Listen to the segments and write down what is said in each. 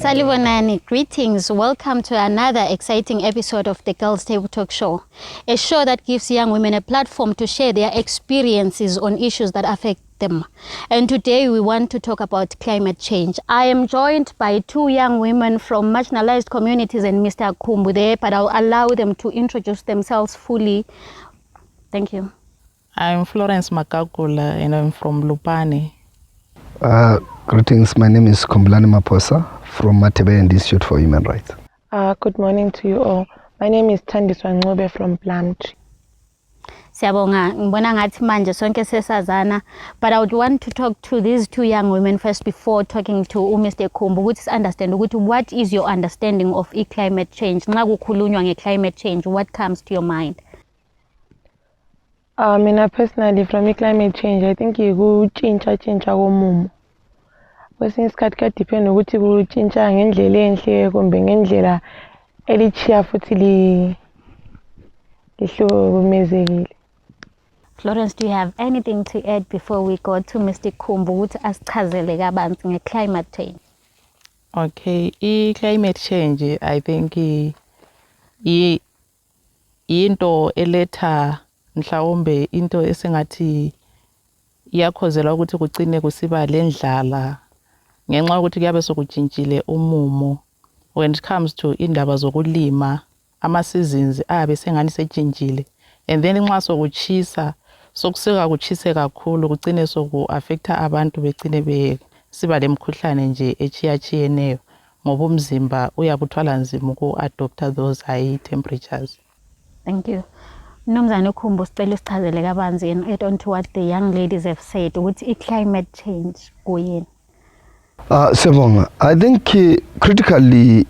Salibonani, greetings. Welcome to another exciting episode of the Girls Table Talk Show, a show that gives young women a platform to share their experiences on issues that affect them. And today we want to talk about climate change. I am joined by two young women from marginalized communities and Mr. Khumbu there, but I'll allow them to introduce themselves fully. Thank you. I'm Florence Magagula and I'm from Lupane. Greetings, my name is Khumbulani Maphosa from Matabeleland Institute for Human Rights. Good morning to you all. My name is Thandiswa Ncube from Plumtree. Siyabonga, ngibona ngathi manje sonke sesazana, but I would want to talk to these two young women first before talking to Mr. Khumbu, which is understand what is your understanding of climate change? Nxa kukhulunywa nge-climate change, what comes to your mind? Mina personally, from climate change, I think ikutshintsha komumo. Kwesinye isikhathi kuyadepend ukuthi kutshintsha ngendlela enhle kumbe ngendlela elichiya futhi lihlukumezekile. Florence, do you have anything to add before we go to Mr. Khumbu ukuthi asichazele kabanzi nge-climate change? Okay, climate change, I think into eletha mhlawumbe into esengathi iyakhozela ukuthi kugcine kusiba lendlala ngenxa ukuthi kuyabe sokujintshile umumo. When it comes to indaba zokulima, ama seasons abe sengani sejintshile, and then nxa sokuchisa sokuseka kuchise kakhulu kugcine soku affecta abantu begcine besiba lemkhuhlane nje echiyachiyeneyo ngoba umzimba uyabuthwala nzima uku-adopta those high temperatures. Thank you. Mnumzane Khumbu, sicela usichazele kabanzi and add on to what the young ladies have said ukuthi climate change kuyini. Siyabonga, I think critically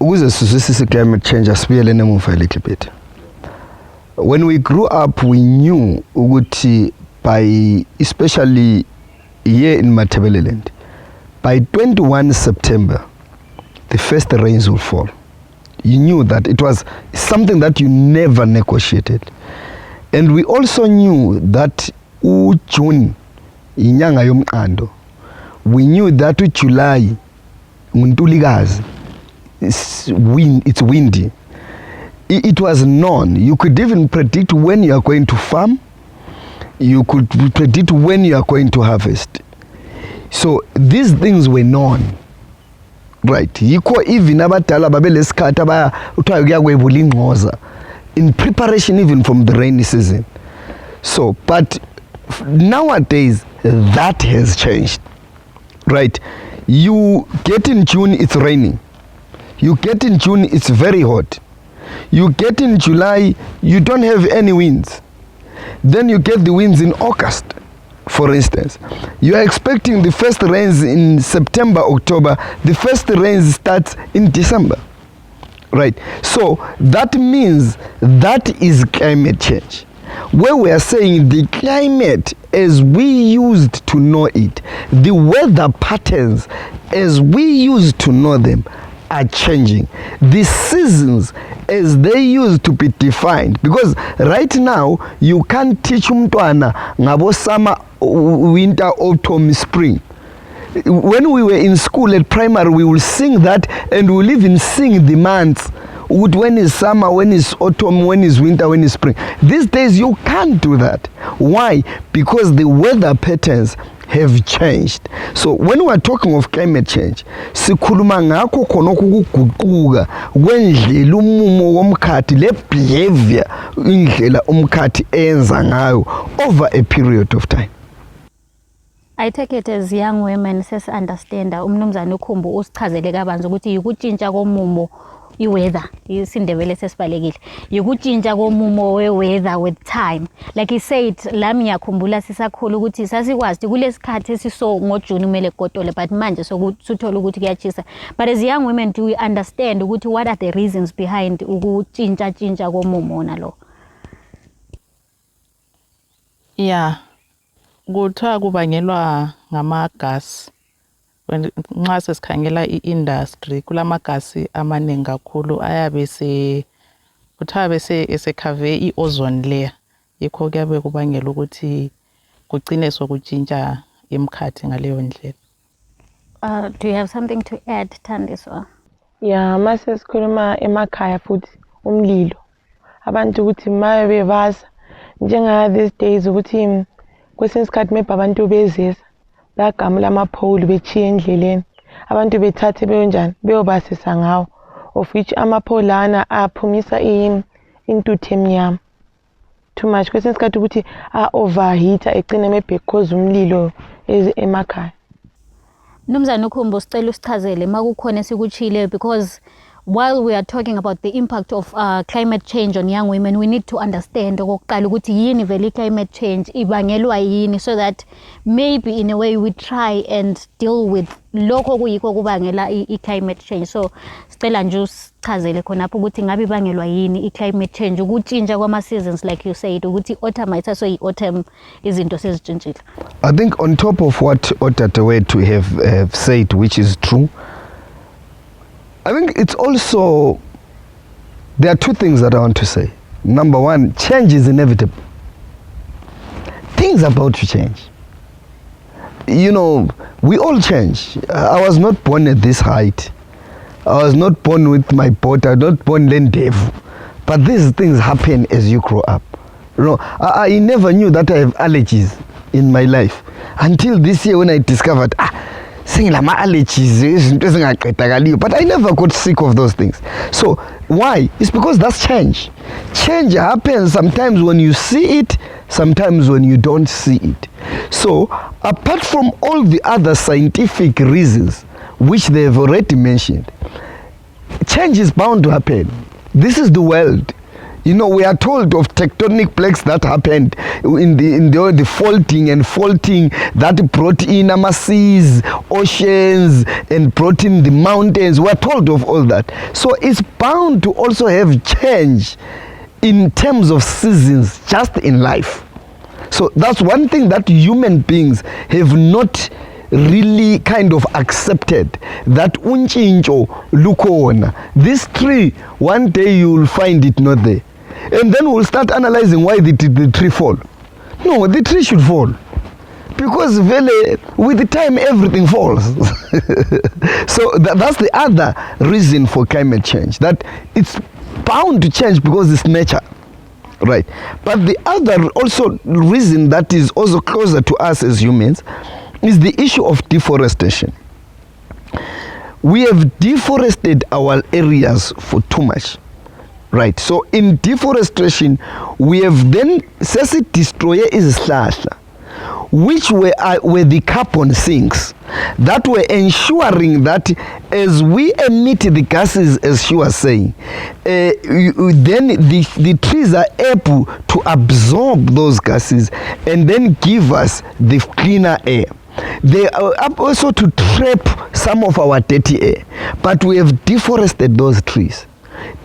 ukuze sizwisise climate change asibuyele emuva a little bit. When we grew up, we knew ukuthi by especially here in Matabeleland, by 21 September, the first rains will fall. You knew that it was something that you never negotiated. And we also knew that June, inyanga yomqando, we knew that July, it's windy. It was known. You could even predict when you are going to farm. You could predict when you are going to harvest. So these things were known. Right. Even abadala babelesikhathi uthiwa kuyakwebula ingqoza in preparation even from the rainy season. So, but nowadays that has changed. Right. You get in June, it's raining. You get in June, it's very hot. You get in July, you don't have any winds. Then you get the winds in August. For instance, you are expecting the first rains in September, October. The first rains starts in December, right? So that means that is climate change. Where we are saying the climate as we used to know it, the weather patterns as we used to know them are changing. The seasons as they used to be defined, because right now you can't teach umntwana ngabo summer, winter, autumn, spring. When we were in school at primary, we will sing that, and we will even sing the months. When is summer, when is autumn, when is winter, when is spring. These days you can't do that. Why? Because the weather patterns have changed. So when we are talking of climate change, sikhuluma ngakho khona ukuguquka kwendlela umumo womkhathi le behavior indlela umkhathi enza ngayo over a period of time. I take it as young women understand umnumzane Khumbu usichazele kabanzi ukuthi ukutshintsha komumo iweather isindebele sesibalekile ukutshintsha komumo weweather with time. Like he said, lami yakhumbula sisakhulu ukuthi sasikwazi kulesikhathi esiso ngoJune kumele gotole, but manje sokuthola ukuthi kuyachisa. But as young women, do we understand ukuthi what are the reasons behind ukutshintsha komumo nalo? Yeah. Kuthiwa kubangelwa ngama-gas. Nxa sesikhangela i-industry kulamagasi amaningi kakhulu ayabe kuthiwa bese esekhave i-ozone layer. Yikho kuyabe kubangela ukuthi kugcine sokutshintsha imkhathi ngaleyo ndlela. Do you have something to add, Thandiswa? Ya mase sikhuluma emakhaya futhi umlilo abantu ukuthi maye bebaza njenga these days ukuthi kwesinye isikhathi maybe abantu bezisa bagamula amapholi bechiye endleleni abantu bethathe beyonjani beyobasisa ngawo of which amapholana aphumisa intuthu emnyama too much kwesinye isikhathi ukuthi overheater egcine maybe cause umlilo emakhaya. Mnumzane uKhumbu sicela usichazele makukhona esikuchile, because while we are talking about the impact of climate change on young women, we need to understand okokuqala ukuthi yini vele climate change ibangelwa yini, so that maybe in a way we try and deal with lokho kuyikho kubangela climate change. So sicela nje usichazele khonapho ukuthi ngabe ibangelwa yini climate change, ukutshintsha kwama seasons like you said, ukuthi autumn ayithaso i-autumn izinto sezitshintshile. I think on top of what Otatewethu have said, which is true, I think it's also, there are two things that I want to say. Number one, change is inevitable. Things are about to change. You know, we all change. I was not born at this height. I was not born with my pot. I was not born Lendevu. But these things happen as you grow up. You know, I never knew that I have allergies in my life until this year when I discovered allergies, but I never got sick of those things. So why? It's because that's change. Change happens sometimes when you see it, sometimes when you don't see it. So apart from all the other scientific reasons which they've already mentioned, change is bound to happen. This is the world. You know, we are told of tectonic plaques that happened in the faulting that brought in seas, oceans, and brought in the mountains. We are told of all that. So it's bound to also have change in terms of seasons just in life. So that's one thing that human beings have not really kind of accepted, that unchincho lukona. This tree, one day you will find it not there. And then we'll start analyzing why did the tree fall. No, the tree should fall. Because with the time everything falls. So that's the other reason for climate change, that it's bound to change because it's nature. Right. But the other also reason that is also closer to us as humans is the issue of deforestation. We have deforested our areas for too much. Right, so in deforestation, we have then destroyer is slashla, which were the carbon sinks that were ensuring that as we emit the gases, as she was saying, then the trees are able to absorb those gases and then give us the cleaner air. They are up also to trap some of our dirty air, but we have deforested those trees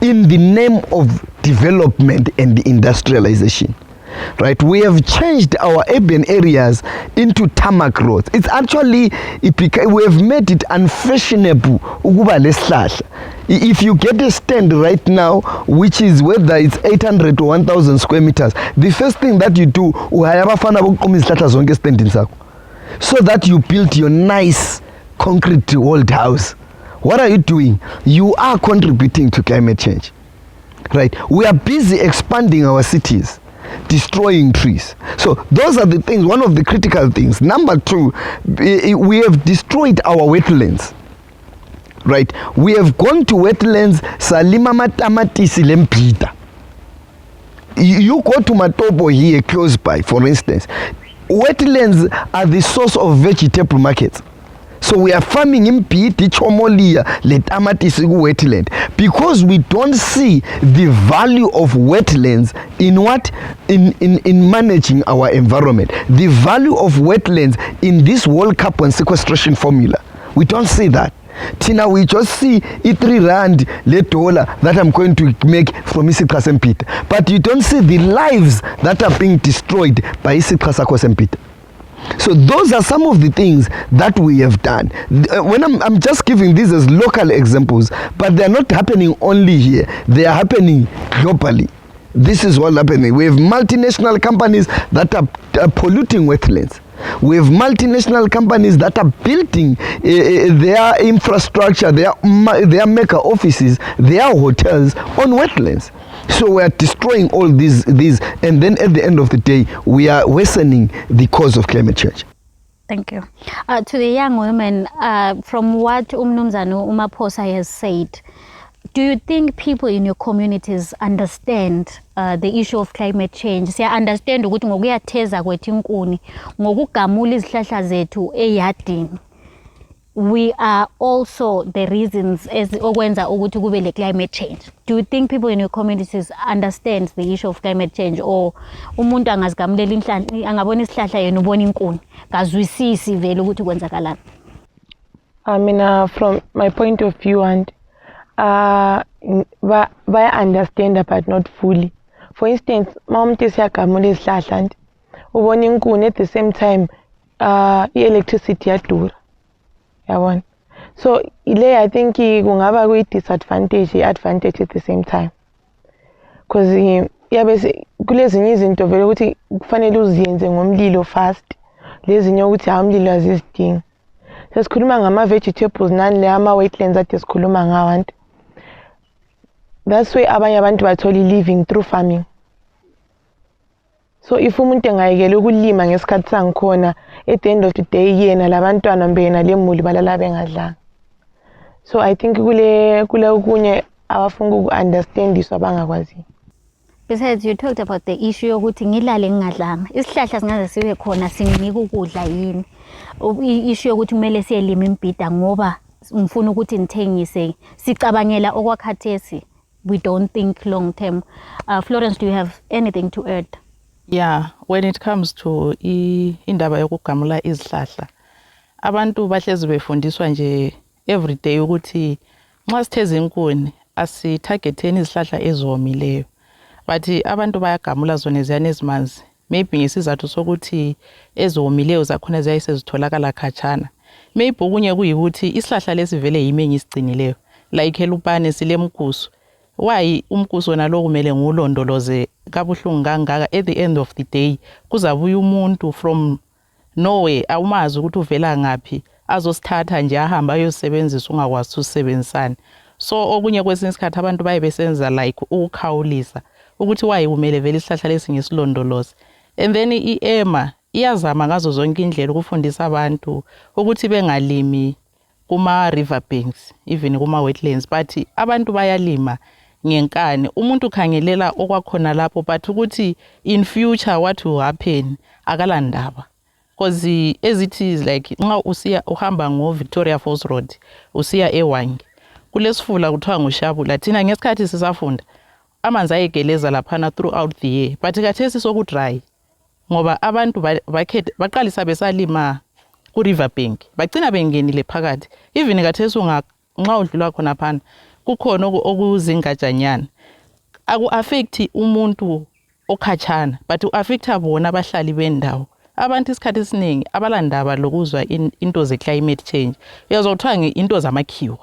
in the name of development and industrialization. Right, we have changed our urban areas into tarmac roads. It's actually, we have made it unfashionable. If you get a stand right now, which is whether it's 800 or 1,000 square meters, the first thing that you do, so that you build your nice concrete walled house. What are you doing? You are contributing to climate change. Right? We are busy expanding our cities, destroying trees. So those are the things, one of the critical things. Number two, we have destroyed our wetlands. Right? We have gone to wetlands, salima matamatisi lempita. You go to Matobo here close by, for instance. Wetlands are the source of vegetable markets. So we are farming in Piti, Chomolia, Letamatisigu wetland, because we don't see the value of wetlands in what? In managing our environment. The value of wetlands in this World Carbon sequestration formula. We don't see that. Tina, we just see i-3 rand le dollar that I'm going to make from isiqa sempita, but you don't see the lives that are being destroyed by isiqa sakho sempita. So those are some of the things that we have done. When I'm just giving these as local examples, but they're not happening only here, they are happening globally. This is what's happening. We have multinational companies that are polluting wetlands. We have multinational companies that are building their infrastructure, their mega offices, their hotels on wetlands. So we are destroying all these, and then at the end of the day, we are worsening the cause of climate change. Thank you. To the young women, from what Mnumzane Maphosa has said, do you think people in your communities understand the issue of climate change? Siya understand ukuthi ngokuyatheza kwethu inkuni, ngokugamula izihlahla zethu eyadini, we are also the reasons as okwenza ukuthi kube le climate change. Do you think people in your communities understand the issue of climate change, or umuntu angazigamulela inhlanhla angabona isihlahla yena ubona inkuni kazwisisi vele ukuthi kwenzakalani? I mean, from my point of view, and I understand but not fully. For instance, umuntu esiyagamula isihlahla nje ubona inkuni, at the same time i-electricity yadura. Yabona. So I think kungaba kuyi-disadvantage, i-advantage at the same time, because yabe kulezinye izinto vele ukuthi kufanele uziyenze ngomlilo fast, lezinye ukuthi umlilo azizidingi. Sesikhuluma ngama-vegetables nani le ama-wetlands ade sikhuluma ngawo. That's why abanye abantu bathola living through farming. So if umuntu engayekela ukulima ngesikhathi sangikhona, at the end of the day yena labantwana mbena lemuli balala bengadlanga. So I think kule okunye abafuna uku-understandiswa abangakwazi. Besides, you talked about the issue yokuthi ngilale ngingadlanga. Isihlahla singaze sibe khona singinika ukudla yini. Issue yokuthi kumele siyelima imbhida ngoba ngifuna ukuthi ngithengise. Sicabangela okwakhathesi. We don't think long term. Florence, do you have anything to add? Yeah, when it comes to indaba yokugamula izihlahla, abantu bahlezi befundiswa nje every day ukuthi nxa sitheza inkuni asitargeteni izihlahla ezomileyo. But abantu bayagamula zona eziyana ezimanzi. Maybe ngesizathu sokuthi ezomileyo zakhona ziyayisezitholakala khatshana. Maybe okunye kuyikuthi isihlahla lesivele yimi engisigcinileyo. Like elupane silemkusu. Why umkuso nalo kumele ngulondoloze kabuhlungu kangaka? At the end of the day kuzabuya umuntu from nowhere awumazi ukuthi uvela ngaphi azosithatha nje ahamba ayosebenzisa ungakwazi usebenzisana. So okunye kwesinye isikhathi abantu baye besenza like ukukhawulisa ukuthi why kumele vele isihlahla lesi ngesilondoloze. And then iEMA iyazama ngazo zonke indlela ukufundisa abantu ukuthi bengalimi kuma river banks, even kuma wetlands, but abantu bayalima ngenkani. Umuntu khangelela okwakhona lapho, but ukuthi in future what will happen akala ndaba. Because as it is like nxa usiya uhamba ngo Victoria Falls Road usiya eWangi kulesifula kuthiwa nguShabula, thina ngesikhathi sisafunda amanzi ayegeleza laphana throughout the year, but khathesi sokudry ngoba abantu baqalisa besalima ku river bank bagcina bengenile phakathi. Even khathesi nxa udlula khona phana kukhona okuzingatshanyana aku-affect umuntu okhatshana, but u-affecta bona abahlali bendawo. Abantu isikhathi esiningi abalandaba lokuzwa into ze-climate change uyazothiwa into zamakhiwa,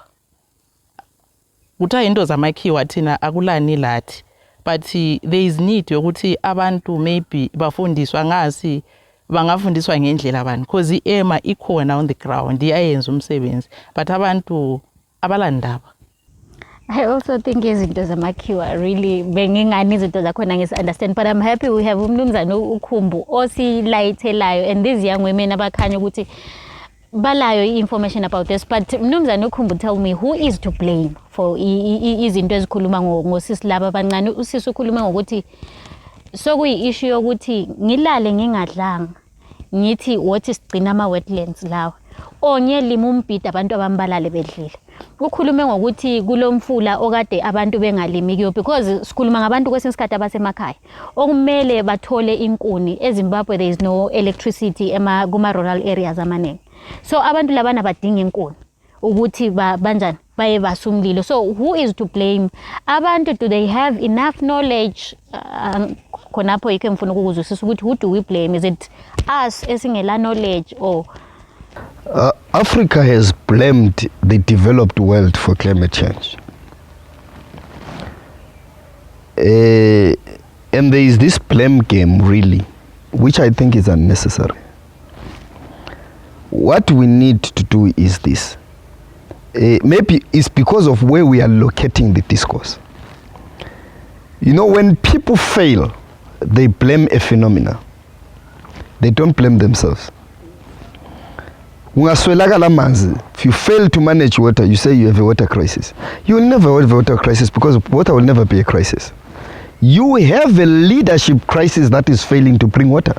kuthiwa into zamakhiwa thina akulani lathi. But there is need yokuthi abantu maybe bafundiswa ngasi bangafundiswa ngendlela bani, because iEMA ikhona on the ground iyayenza umsebenzi, but abantu abalandaba. I also think izinto zamakhiwa really bengingani izinto zakhona ngisi-understand, but I'm happy we have Mnumzane uKhumbu osilayithelayo and these young women abakhanya ukuthi balayo information about this. But Mnumzane uKhumbu, tell me, who is to blame for izinto ezikhuluma ngosisi laba abancane? Usisi ukhuluma ngokuthi sokuyi-issue yokuthi ngilale ngingadlanga ngithi wothi sigcina ama-wetlands lawa ongiyelima umbhida abantu abambalale bedlile. Ukhulume ngokuthi kulomfula okade abantu bengalimi kuyo, because sikhuluma ngabantu kwesinye isikhathi abasemakhaya okumele bathole inkuni. eZimbabwe there is no electricity kuma rural areas amaningi, so abantu labana badinga inkuni ukuthi banjani baye basumlilo. So who is to blame? Abantu, do they have enough knowledge? Khonapho yike ngifuna ukuzwisisa ukuthi who do we blame? Is it us esingela knowledge or Africa has blamed the developed world for climate change. And there is this blame game, really, which I think is unnecessary. What we need to do is this. Maybe it's because of where we are locating the discourse. You know, when people fail, they blame a phenomena. They don't blame themselves. If you fail to manage water, you say you have a water crisis. You will never have a water crisis because water will never be a crisis. You have a leadership crisis that is failing to bring water.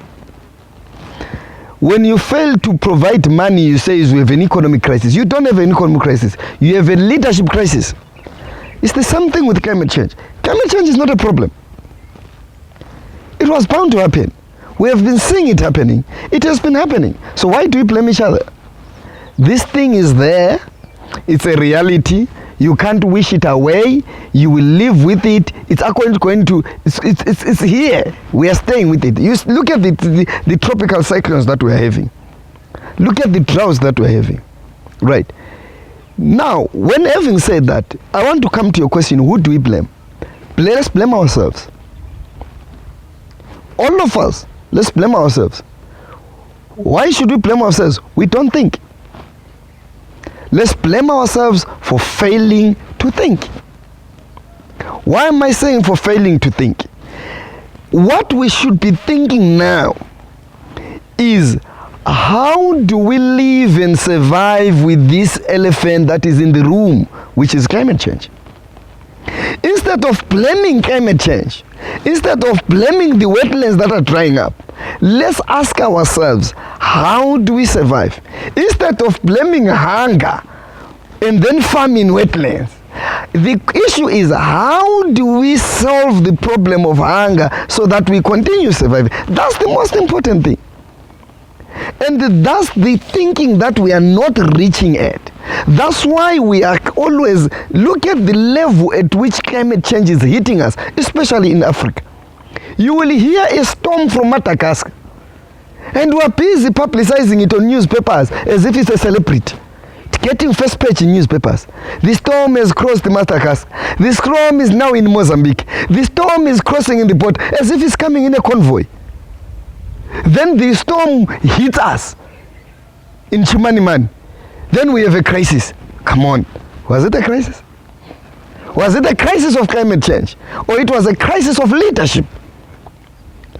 When you fail to provide money, you say we have an economic crisis. You don't have an economic crisis. You have a leadership crisis. It's the same thing with climate change. Climate change is not a problem. It was bound to happen. We have been seeing it happening. It has been happening. So why do we blame each other? This thing is there. It's a reality. You can't wish it away. You will live with it. It's here. We are staying with it. You look at the tropical cyclones that we are having. Look at the droughts that we are having. Right. Now, when having said that, I want to come to your question, who do we blame? Let's blame ourselves. All of us, let's blame ourselves. Why should we blame ourselves? We don't think. Let's blame ourselves for failing to think. Why am I saying for failing to think? What we should be thinking now is, how do we live and survive with this elephant that is in the room, which is climate change? Instead of blaming climate change, instead of blaming the wetlands that are drying up, let's ask ourselves, how do we survive? Instead of blaming hunger and then famine wetlands, the issue is, how do we solve the problem of hunger so that we continue surviving? That's the most important thing. And that's the thinking that we are not reaching at. That's why we are always, look at the level at which climate change is hitting us, especially in Africa. You will hear a storm from Madagascar, and we are busy publicizing it on newspapers as if it's a celebrity, getting first page in newspapers. The storm has crossed Madagascar. The storm is now in Mozambique. The storm is crossing in the port as if it's coming in a convoy. Then the storm hits us in Chimanimani. Then we have a crisis. Come on, was it a crisis? Was it a crisis of climate change? Or it was a crisis of leadership?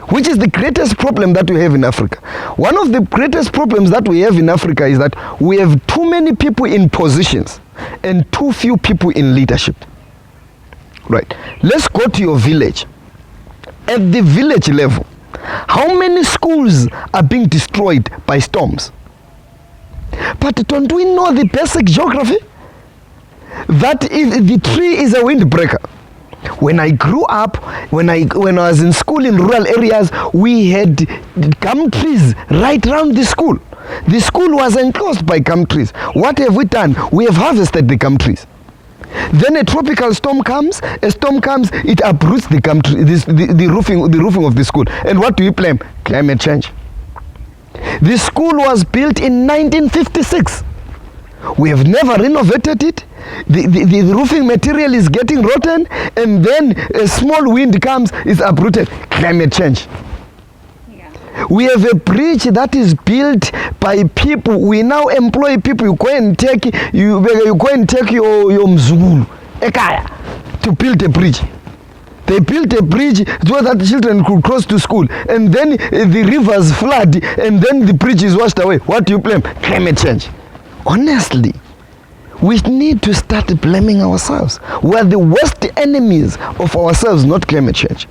Which is the greatest problem that we have in Africa. One of the greatest problems that we have in Africa is that we have too many people in positions and too few people in leadership. Right. Let's go to your village. At the village level, how many schools are being destroyed by storms? But don't we know the basic geography? That if the tree is a windbreaker. When I grew up, when I was in school in rural areas, we had gum trees right around the school. The school was enclosed by gum trees. What have we done? We have harvested the gum trees. Then a tropical storm comes. A storm comes, it uproots the gum tree, the roofing of the school. And what do we blame? Climate change. The school was built in 1956. We have never renovated it. The roofing material is getting rotten, and then a small wind comes, it's uprooted. Climate change. Yeah. We have a bridge that is built by people. We now employ people. You go and take your mzukulu, ekaya, to build a bridge. They built a bridge so that the children could cross to school, and then the rivers flood, and then the bridge is washed away. What do you blame? Climate change. Honestly, we need to start blaming ourselves. We are the worst enemies of ourselves, not climate change.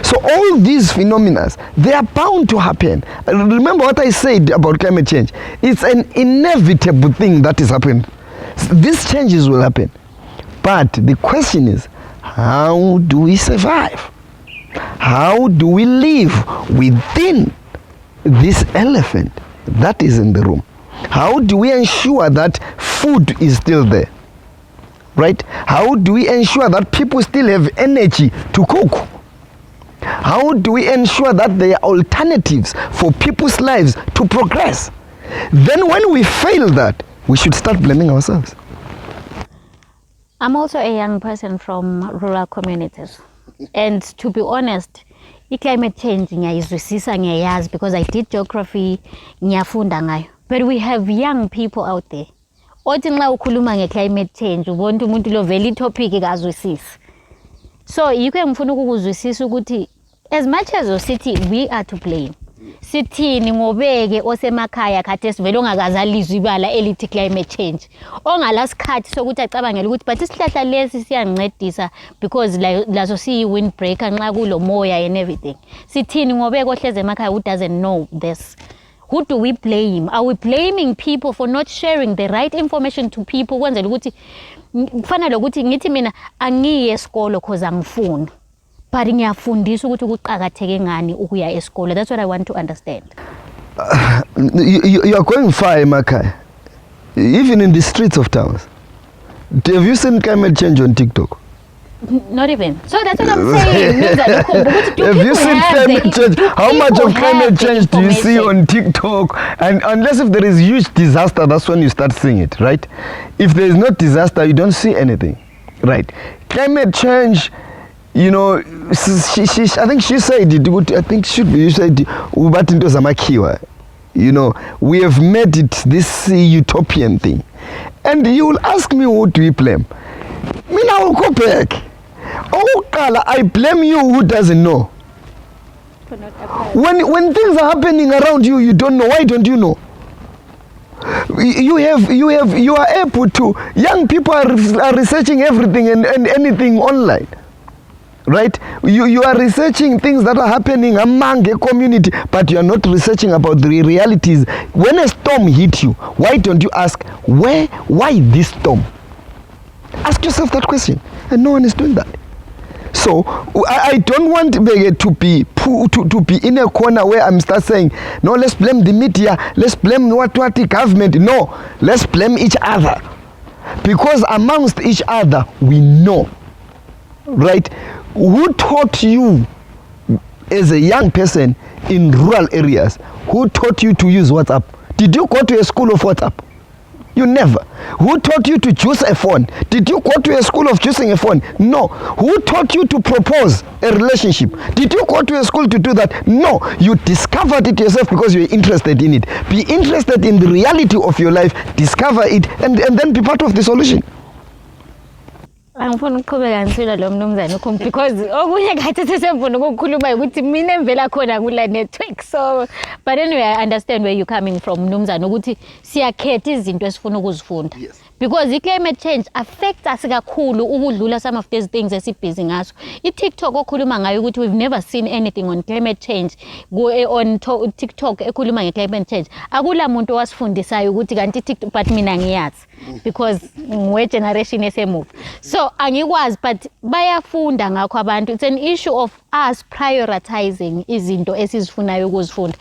So all these phenomena, they are bound to happen. Remember what I said about climate change. It's an inevitable thing that is happening. These changes will happen. But the question is, how do we survive? How do we live within this elephant that is in the room? How do we ensure that food is still there, right? How do we ensure that people still have energy to cook? How do we ensure that there are alternatives for people's lives to progress? Then when we fail that, we should start blaming ourselves. I'm also a young person from rural communities. And to be honest, climate change ngiyayizwisisa ngiyayazi because I did geography, ngiyafunda ngayo. But we have young people out there. Othi nxa ukhuluma nge-climate change, ubona umuntu lo vele topic akazwisisi. So yikho ngifuna ukuzwisisa ukuthi as much as city we are to blame. Sithini ngobeke osemakhaya khathesi vele ongakazalizwa ibala elithi climate change. Ongalasikhathi sokuthi acabangela ukuthi but isihlahla lesi siyancedisa because laso siyi windbreaker nxa kulo moya and everything. Sithini ngobeke ohleze emakhaya who doesn't know this? Who do we blame? Are we blaming people for not sharing the right information to people? Kwenzela ukuthi kufanele ukuthi ngithi mina angiye esikolo cause angifuni. But ngiyafundisa ukuthi kuqhakatheke ngani ukuya esikole. That's what I want to understand. You are going far, emakhaya. Even in the streets of towns. Have you seen climate change on TikTok? Not even. So that's what I'm saying. Have you seen climate change? How much of climate change do you see on TikTok? And unless if there is huge disaster, that's when you start seeing it, right? If there is no disaster, you don't see anything, right? Climate change, you know, I think she said it. I think you said it. You know, we have made it this utopian thing. And you will ask me, who do we blame? Me now will go back. Oh, Kala, I blame you who doesn't know. When things are happening around you, you don't know. Why don't you know? You are able to. Young people are researching everything and anything online, right? You are researching things that are happening among a community, but you are not researching about the realities. When a storm hits you, why don't you ask why this storm? Ask yourself that question, and no one is doing that. So I don't want to be in a corner where I'm start saying, no, let's blame the media, let's blame what the government. No, let's blame each other, because amongst each other we know, right? Who taught you as a young person in rural areas? Who taught you to use WhatsApp? Did you go to a school of WhatsApp? You never. Who taught you to choose a phone? Did you go to a school of choosing a phone? No. Who taught you to propose a relationship? Did you go to a school to do that? No. You discovered it yourself because you're interested in it. Be interested in the reality of your life, discover it, and then be part of the solution. Angifuna ukuqhubeka ngisula lo mnumzane ukhumbi because okunye ngathi sesefuna ukukhuluma ukuthi mina emvela khona kula network. So but anyway, I understand where you coming from mnumzane ukuthi siyakhetha izinto esifuna ukuzifunda. Yes. Because the climate change affects us kakhulu ukudlula some of these things esibhizi ngaso. I-TikTok okhuluma ngayo ukuthi we've never seen anything on climate change. Go on TikTok ekhuluma nge-climate change. Akula muntu wasifundisayo ukuthi kanti TikTok but mina ngiyazi because we generation esemove. So angikwazi but bayafunda ngakho abantu. It's an issue of us prioritizing izinto esizifunayo ukuzifunda.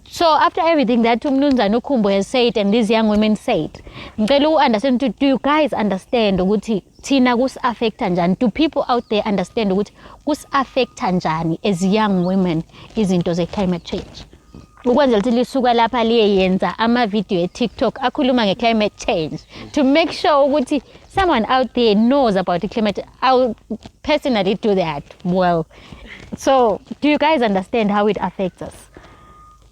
So after everything that umnumzane ukhumbo has said and these young women said, ngicela u-understand, do you guys understand ukuthi thina kusi-affecta njani? Do people out there understand ukuthi kusi-affecta njani as young women izinto ze-climate change? Ukwenzela ukuthi lisuka lapha liyenza ama-video e-TikTok akhuluma nge-climate change to make sure ukuthi someone out there knows about the climate. I'll personally do that. Well, so do you guys understand how it affects us?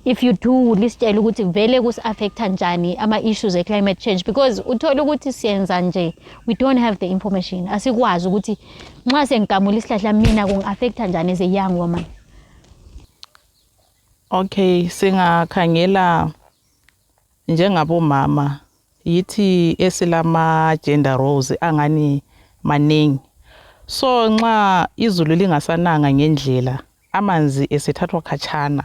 If you do, lisitshela ukuthi vele kusi-affecta njani ama-issues e-climate change, because uthola ukuthi siyenza nje, we don't have the information. Asikwazi ukuthi nxa sengigamula isihlahla mina kungi-affecta njani as a young woman. Okay, singakhangela njengabomama yithi esilama gender roles angani maningi. So nxa izulu lingasananga ngendlela, amanzi esethathwa khatshana,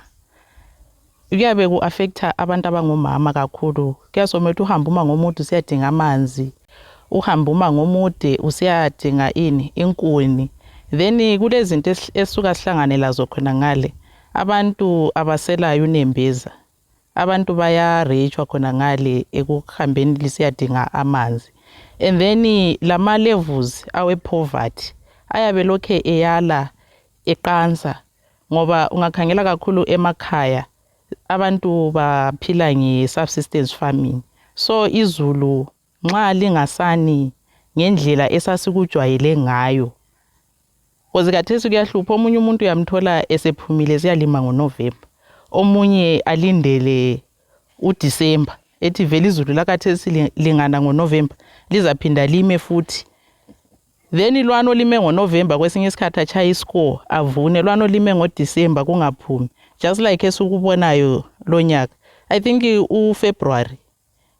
kuyabe ku-affecta abantu abangomama kakhulu. Kuyasomela uhambe uma ngomude usiyadinga amanzi, uhambe uma ngomude usiyadinga inkuni. Then kulezinto esuka sihlangane lazo khona ngale. Abantu abaselayo unembeza, abantu bayarejwa khona ngale ekuhambeni lisiyadinga amanzi. And then lama levels awe poverty ayabe lokhe eyala eqansa ngoba ungakhangela kakhulu emakhaya abantu baphila nge-subsistence farming. So izulu nxa lingasani ngendlela esasikujwayele ngayo. Koze khathesi kuyahlupha, omunye umuntu uyamthola esephumile siyalima ngoNovember. Omunye alindele uDisemba ethi vele izulu lakhathesi lingana ngoNovember lizaphinda lime futhi. Then lwano lime ngoNovember kwesinye isikhathi achaya iscore avune, lwano lime ngoDisemba kungaphumi. Just like esikubonayo lonyaka. I think uFebruary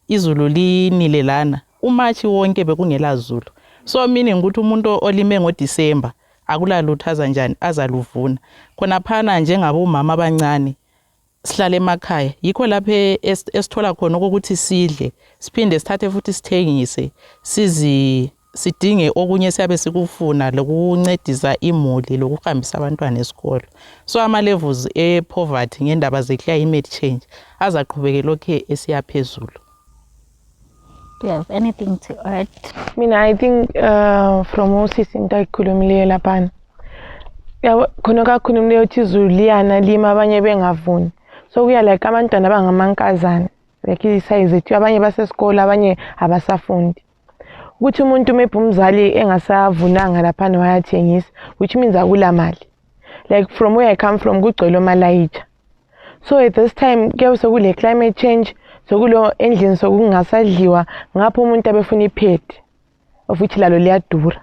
izulu linile lana, uMarch wonke bekungela zulu. So meaning ukuthi umuntu olime ngoDisemba akulalutho azanjani azaluvuna. Khona phana njengabomama abancane sihlale emakhaya, yikho lapho esithola khona ukuthi sidle, siphinde sithathe futhi sithengise, sidinge okunye siyabe sikufuna lokuncedisa imuli lokuhambisa abantwana esikolo. So ama levels poverty ngendaba ze-climate change azaqhubeke lokho esiyaphezulu. Do you have anything to add? I think from usisi into ayikhulumileyo laphana, khona kakhulumileyo ukuthi izulu liyana lima abanye bengavuni. So kuya like abantwana abangamankazana like isize ethu, abanye basesikole abanye abasafundi. Ukuthi umuntu maybe umzali engasavunanga laphana wayathengisa, which means akula mali. Like from where I come from kugcwele omalayitsha. So at this time kuyabe sekule climate change, sokulo endlini sokungasadliwa ngapho umuntu abefuna iphedi of which lalo liyadura.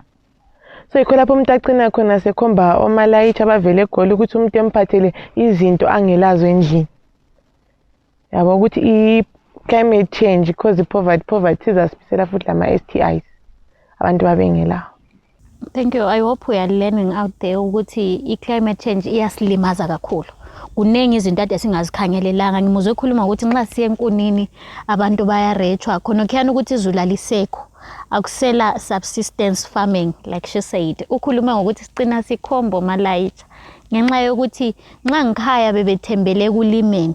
So yikho lapho umuntu agcina khona sekhomba omalayitsha abavele egoli ukuthi umuntu emphathele izinto angelazo endlini. Yabo ukuthi i-climate change cause poverty izasibisela futhi lama STIs abantu babengelawo. Thank you. I hope we are learning out there ukuthi i-climate change iyasilimaza kakhulu. Kunengi izinto ade singazikhangelelanga. Ngimuzwe khuluma ukuthi nxa siye enkunini abantu bayarejwa khona khiyana ukuthi izulu alisekho. Akusela subsistence farming like she said. Ukhuluma ngokuthi sicina sikhombo malayitsha ngenxa yokuthi nxa ngikhaya bebethembele kulimeni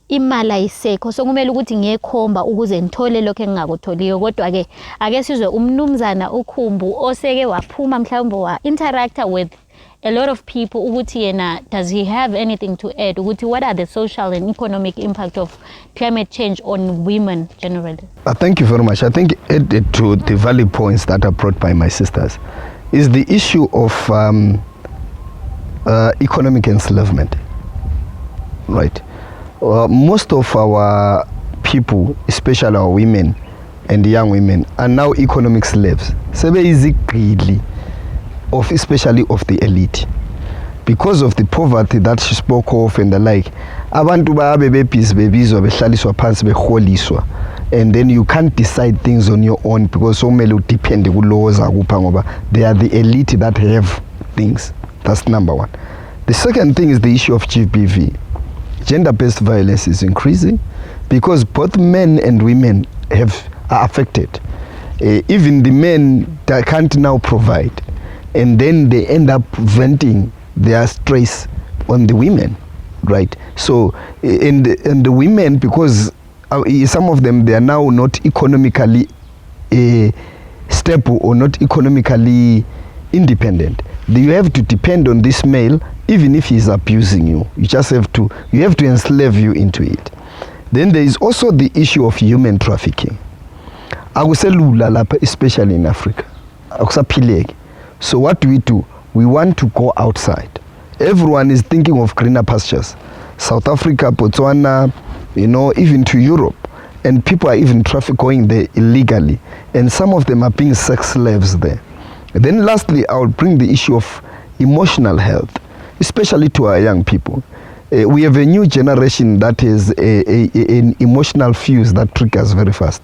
imali ayisekho, so kumele ukuthi ngiyekhomba ukuze ngithole lokho engingakutholiyo. Kodwa ke ake sizwe umnumzana uKhumbu oseke waphuma mhlawumbe wa interact with a lot of people ukuthi yena does he have anything to add ukuthi what are the social and economic impact of climate change on women generally? Thank you very much. I think added to the valid points that are brought by my sisters is the issue of economic enslavement, right? Most of our people, especially our women and young women, are now economic slaves. Greedily of especially of the elite, because of the poverty that she spoke of and the like. Abantu babe bebizwa behlaliswa phansi beholiswa, and then you can't decide things on your own because somele udepend kulowo zakupha ngoba they are the elite that have things. That's number one. The second thing is the issue of GBV. Gender-based violence is increasing because both men and women are affected. Even the men that can't now provide, and then they end up venting their stress on the women, right? So and the women, because some of them, they are now not economically stable or not economically independent. You have to depend on this male even if he's abusing you. You have to enslave you into it. Then there is also the issue of human trafficking. Akuselula lapha, especially in Africa. Akusaphileki. So what do? We want to go outside. Everyone is thinking of greener pastures. South Africa, Botswana, even to Europe. And people are even going there illegally. And some of them are being sex slaves there. And then lastly, I will bring the issue of emotional health, especially to our young people. We have a new generation that is an emotional fuse that triggers very fast.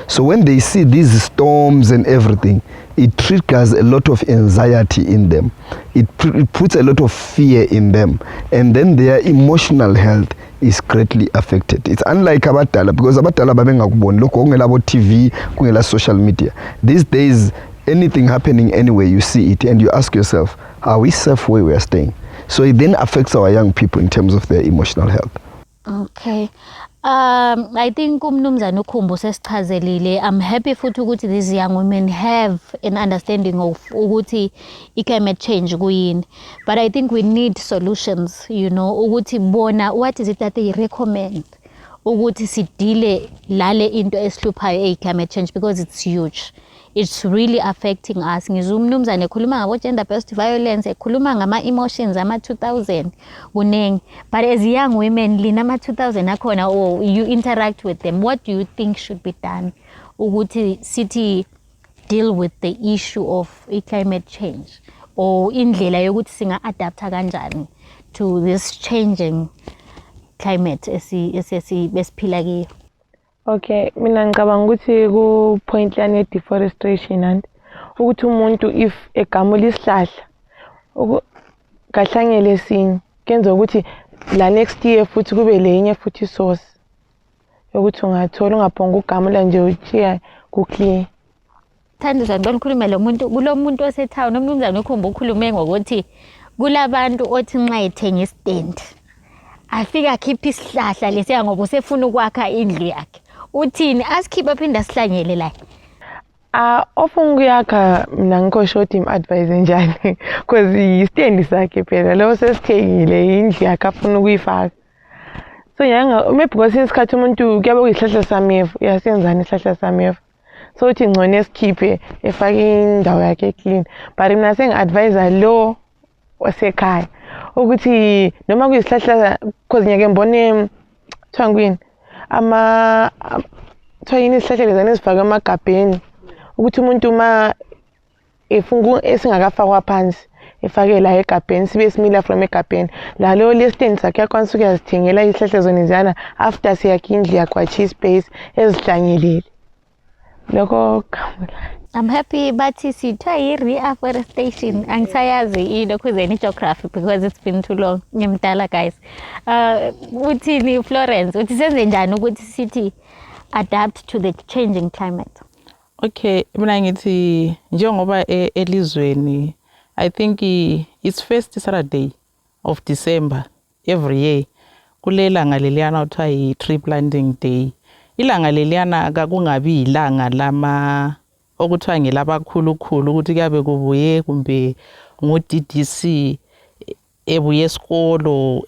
So when they see these storms and everything, it triggers a lot of anxiety in them. It puts a lot of fear in them. And then their emotional health is greatly affected. It's unlike abadala, because abadala babengakuboni lokho kungelabo TV, kungela social media. These days, anything happening anywhere, you see it and you ask yourself, are we safe where we are staying? So it then affects our young people in terms of their emotional health. Okay. I think umnumzana uKhumbu sesichazelile. I'm happy futhi ukuthi these young women have an understanding of ukuthi climate change kuyini. But I think we need solutions, you know, ukuthi bona what is it that they recommend ukuthi sidile lale into esihluphayo climate change, because it's huge. It's really affecting us. Ngizumnumzane ekhuluma ngabo gender based violence, ekhuluma ngama emotions ama 2000 kunengi. But as young women lina ama 2000 akhona, or you interact with them, what do you think should be done ukuthi sithi deal with the issue of climate change, or indlela yokuthi singa adapta kanjani to this changing climate esiphila kiyo? Okay, mina ngicabanga ukuthi ku point lane deforestation and ukuthi umuntu if egamula isihlahla kahlangele esinye kenza ukuthi la next year futhi kube lenye futhi source yokuthi ungathola ungaphonga ugamula nje uchiya ku clean. Thandiswa ngicela ukukhuluma lo muntu, kulo muntu osetown, umnumzana uKhumbu ukhulume ngokuthi kulabantu othi nxa ethenga istand afika akhipha isihlahla lesiya ngoba usefuna ukwakha indlu yakhe. Uthini asikhipha phinda sihlanyele la? Often kuyakha mina ngikho short im advise njani because istand sakhe phela lo sesithengile indlu yakhe afuna ukuyifaka. So yanga maybe because isikhathi umuntu kuyabe kuyihlahla samevu uyasenzana isihlahla samevu. So uthi ngcone esikhiphe efake indawo yakhe clean. But mina sengi-advise lo wasekhaya ukuthi noma kuyisihlahla because ngeke ngibone thangwini yini isihlahla lezana ezifaka emagabheni ukuthi umuntu uma efunga esingakafakwa phansi efake la egabheni sibe simila from egabheni la lo lestent sakhe yakwanisa ukuyazithengela isihlahla zona ziyana after siyakha indlu yakwachi space ezihlanyelile lokho khamula. I'm happy bathi sithiwa yi-reforestation. Angisayazi into kuzeni geography because it's been too long. Ngimdala guys. Uthini Florence, uthi senze njani ukuthi sithi adapt to the changing climate? Okay, mina ngithi njengoba elizweni I think it's first Saturday of December every year kulelanga leliyana uthiwa yi-tree planting day. Ilanga leliyana kakungabi ilanga lama okuthiwa ngelabakhulukhulu ukuthi kuyabe kubuye kumbe ngo-DDC ebuye esikolo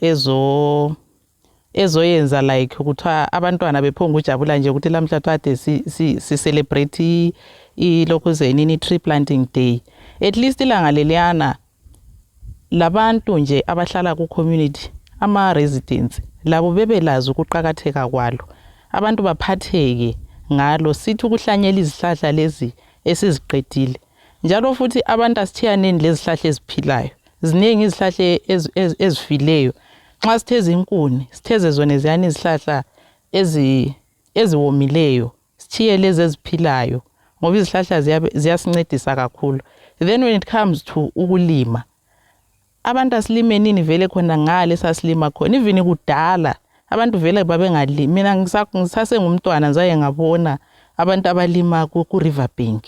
ezoyenza like ukuthiwa abantwana bephonga ujabula nje ukuthi lamhla kade si celebrate ilokhuzeni tree planting day. At least ilanga leliyana labantu nje abahlala ku community ama residents labo bebelazi ukuqhakatheka kwalo, abantu baphatheke ngalo, sithi ukuhlanyela izihlahla lezi esiziqedile. Njalo futhi abantu asithiyaneni lezi zihlahla eziphilayo, ziningi izihlahla ezifileyo. Nxa sitheza inkuni sitheze zona eziyani izihlahla eziwomileyo, sithiye lezi eziphilayo ngoba izihlahla ziyasincedisa kakhulu. Then when it comes to ukulima, abantu asilime nini vele khona ngale sasilima khona, even kudala abantu vele babengalimi. Mina ngisasengumntwana nzaye ngabona abantu abalima ku river bank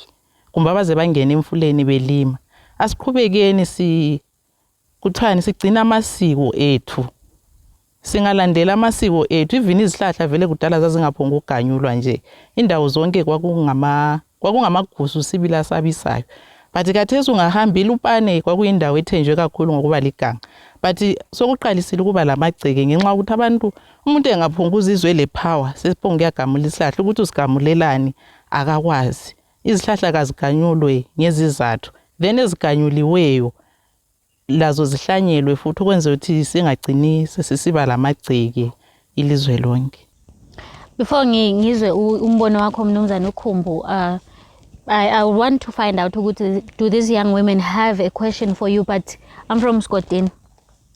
kumbe baze bangena emfuleni belima. Asiqhubekeni kuthani sigcina amasiko ethu, singalandela amasiko ethu. Even izihlahla vele kudala zazingaphonga ukuganyulwa nje, indawo zonke kwakungamagusu sibila sabisayo. But khathesi ungahamba iLupane kwakuyindawo ethenjwe kakhulu ngokuba liganga. But sokuqalisile ukuba lamagceke ngenxa ukuthi abantu umuntu engaphonguza izwe le power sesiphonga yagamula isihlahla ukuthi usigamulelani akakwazi. Izihlahla kaziganyulwe ngezizathu, then eziganyuliweyo lazo zihlanyelwe futhi ukwenza ukuthi singagcini sesiba lamagceke ilizwe lonke. Before ngizwe umbono wakho mnumzana uKhumbu, I want to find out do these young women have a question for you, but I'm from Scotland.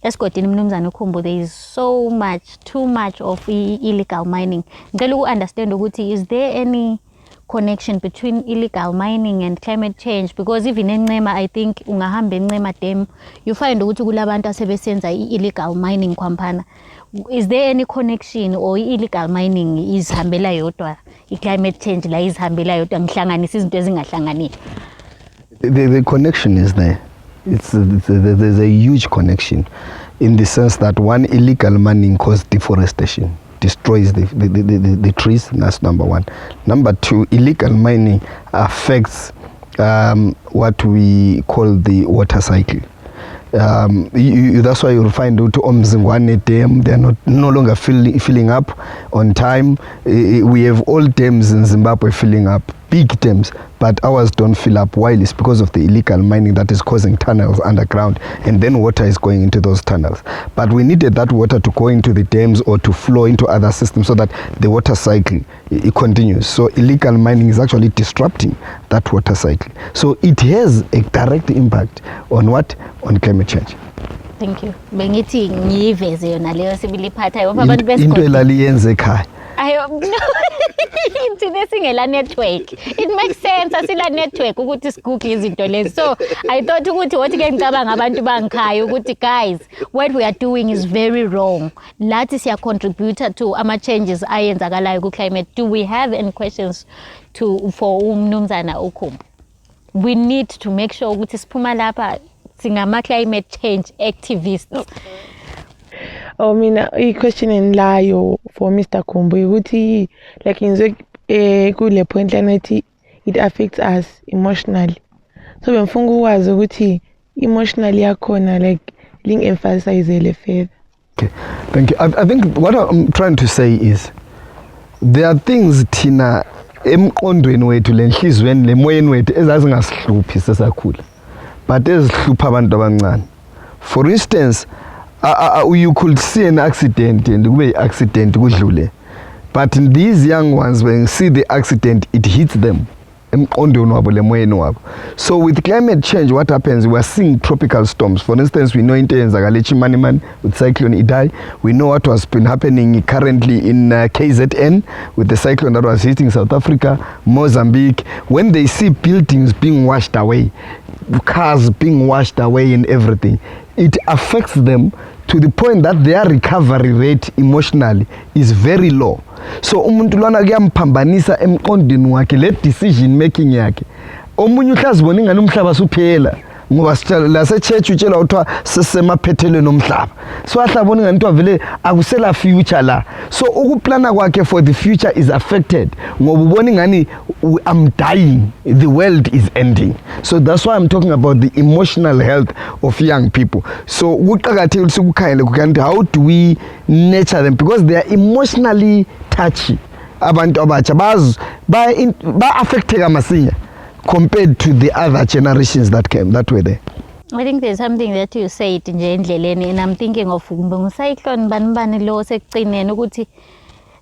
Escotini mnumzana uKhumbu, there is too much of illegal mining. Ngicela uku-understand ukuthi is there any connection between illegal mining and climate change? Because even eNcema, I think ungahamba eNcema dam you find ukuthi kulabantu asebesenza illegal mining kwampana. Is there any connection or illegal mining izihambela yodwa climate change la izihambela yodwa ngihlanganisa izinto ezingahlanganile? The connection is there. There's a huge connection in the sense that one, illegal mining caused deforestation. destroys the trees. That's number one. Number two, illegal mining affects what we call the water cycle. That's why you'll find out Omzingwane dam, they are no longer filling up on time. We have all dams in Zimbabwe filling up, big dams, but ours don't fill up. Why? It's because of the illegal mining that is causing tunnels underground, and then water is going into those tunnels. But we needed that water to go into the dams or to flow into other systems so that the water cycle it continues. So illegal mining is actually disrupting that water cycle. So it has a direct impact on what? On climate change. Thank you. Bengithi ngiyiveze yona leyo sibiliphatha yoba abantu Into besikole. elaliyenze ekhaya. Thina singela network. It makes sense asila network ukuthi sigoogle izinto lezi. So I thought ukuthi what ke ngicabanga abantu bangikhaya ukuthi guys, what we are doing is very wrong. Lathi siya contribute to ama changes ayenzakalayo ku climate. Do we have any questions for umnumzana uKhumbu? We need to make sure ukuthi siphuma lapha singama climate change activists. Oh, mina i-question engilayo for Mr. Khumbu ukuthi like inzwe kule point lana ethi it affects us emotionally. So bengifuna ukwazi ukuthi emotionally yakhona like ling emphasize le further. Okay, thank you. I think what I'm trying to say is there are things thina emqondweni wethu lenhlizweni lemoyeni wethu ezazingasihluphi sesakhula, but ezihlupha abantu abancane. For instance, you could see an accident and kube accident kudlule, but these young ones, when you see the accident, it hits them. So with climate change, what happens? We are seeing tropical storms. For instance, we know in Zagalechi with cyclone Idai. We know what has been happening currently in KZN with the cyclone that was hitting South Africa, Mozambique. When they see buildings being washed away, cars being washed away and everything, it affects them to the point that their recovery rate emotionally is very low. So umuntu lwana kuyamphambanisa emqondweni wakhe le decision making yakhe. Omunye uhlazibona ingane umhlaba suphela ngoba la se church utshela uthiwa sesemaphethelweni omhlaba. So ahlabona ingane uthiwa vele akusela future la. So ukuplana kwakhe for the future is affected ngoba ubona ingane I'm dying, the world is ending. So that's why I'm talking about the emotional health of young people. So how do we nurture them, because they are emotionally touchy. Abantu abatsha ba affecteka masinya compared to the other generations that were there. I think there's something that you said nje endleleni, and I'm thinking of cyclone banibani lo sekugcineni ukuthi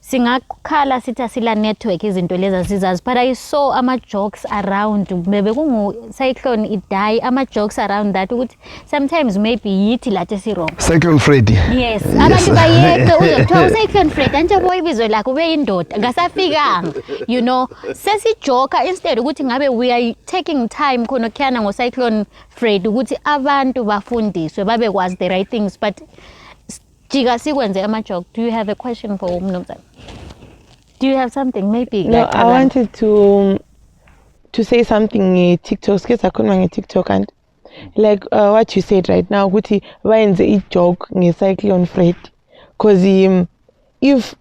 singakhala sithi asila network izinto lezi sizazi, but I saw ama jokes around bebe kungu cyclone Idai, ama jokes around that ukuthi sometimes maybe yithi lathi si wrong. Cyclone Freddy. Yes. Abantu bayeke uzothiwa cyclone Freddy anje boy ibizwe lakho ube indoda ngasafikanga, you know, sesijoka instead ukuthi ngabe we are taking time khona kukhana ngo cyclone Freddy ukuthi abantu bafundiswe babe kwazi the right things, but Jiga sikwenze ama joke. Do you have a question for umnumzana? Do you have something maybe? No, like I wanted to say something TikTok. Because I couldn't make TikTok and like what you said right now. Kuti wayenze a joke nge cyclone Fred. Cause if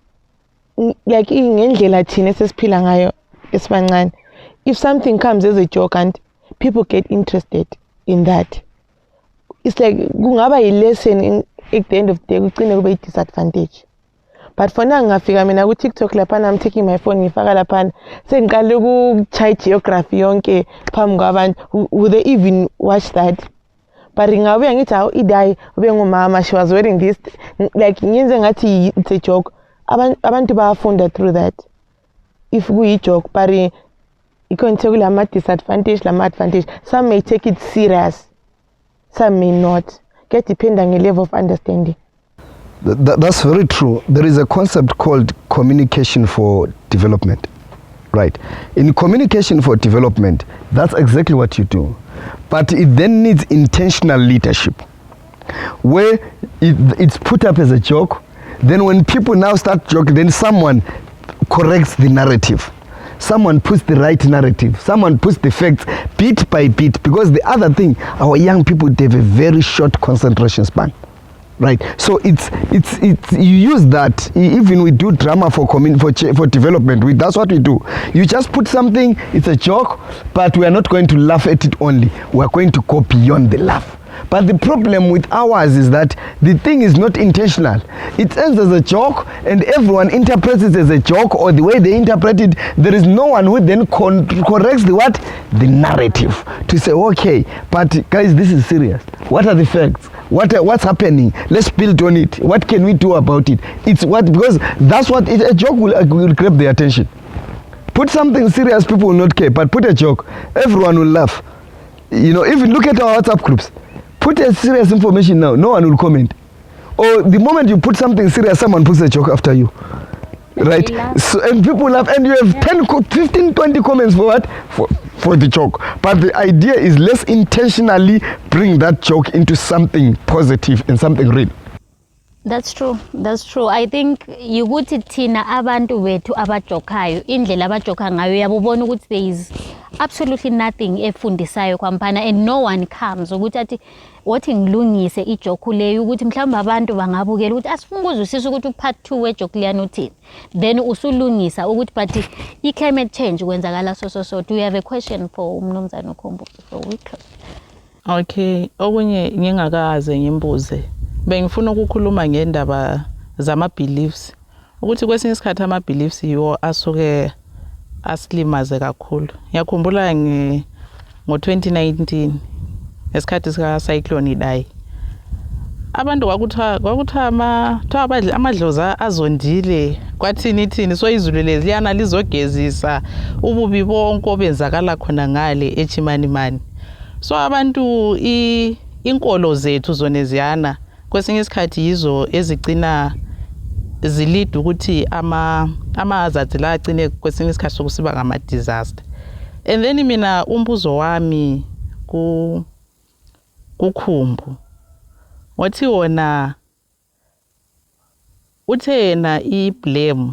like ingendlela thina sesiphila ngayo esibancane, if something comes as a joke and people get interested in that, it's like kungaba yi lesson at the end of the day kugcine kube a disadvantage. But for now ngafika mina ku TikTok lapha, I'm taking my phone ngifaka lapha sengiqale ukuchaya geography yonke phambi kwabantu. Would they even watch that? But ngabuya ngithi how Idai ube ngumama, she was wearing this, like ngenze ngathi it's a joke. Abantu bayafunda through that if kuyi joke, but ikonke kulama disadvantage lama advantage. Some may take it serious, some may not. Get depend on your level of understanding. That's very true. There is a concept called communication for development, right? In communication for development, that's exactly what you do. But it then needs intentional leadership, where it's put up as a joke. Then when people now start joking, then someone corrects the narrative. Someone puts the right narrative. Someone puts the facts bit by bit. Because the other thing, our young people, they have a very short concentration span. right? So it's you use that. Even we do drama for development. That's what we do. You just put something. It's a joke, but we are not going to laugh at it only. We are going to go beyond the laugh. But the problem with ours is that the thing is not intentional. It ends as a joke and everyone interprets it as a joke, or the way they interpret it, there is no one who then corrects the narrative to say, okay, but guys, this is serious. What are the facts? What's happening? Let's build on it. What can we do about it? Because that's what a joke will grab their attention. Put something serious, people will not care, but put a joke, everyone will laugh. Even look at our WhatsApp groups. Put a serious information now, no one will comment. Or the moment you put something serious, someone puts a joke after you. Right? So, and people laugh, and you have 10, 15, 20 comments for what? For the joke. But the idea is, let's intentionally bring that joke into something positive and something real. That's true. I think ukuthi thina abantu bethu abajokayo indlela abajoka ngayo yabubona ukuthi there is absolutely nothing efundisayo kwampana, and no one comes ukuthi athi wathi ngilungise ijoke leyo ukuthi mhlawumbe abantu bangabukela ukuthi asifuna ukuzwisisa ukuthi part 2 wejoke liyana uthini, then usulungisa ukuthi but i-climate change kwenzakala so. Do you have a question for umnumzana Khumbu before we close? Okay, okunye ngingakaze ngimbuze. Bengifuna ukukhuluma ngendaba zama-beliefs. Ukuthi kwesinye isikhathi ama-beliefs yiwo asuke asilimaze kakhulu. Ngiyakhumbula ngo-2019 esikhathi sika-cyclone Idai. Abantu kwakuthiwa amadlozi azondile kwathini so izulu leziyana lizogezisa ububi bonke obenzakala khona ngale eChimanimani. So abantu inkolo zethu zona ziyana kwesinye isikhathi yizo ezigcina zilida ukuthi amazazi la agcine kwesinye isikhathi sokusiba ngama disaster. And then mina umbuzo wami kukhumbu wathi wona uthe yena i-blame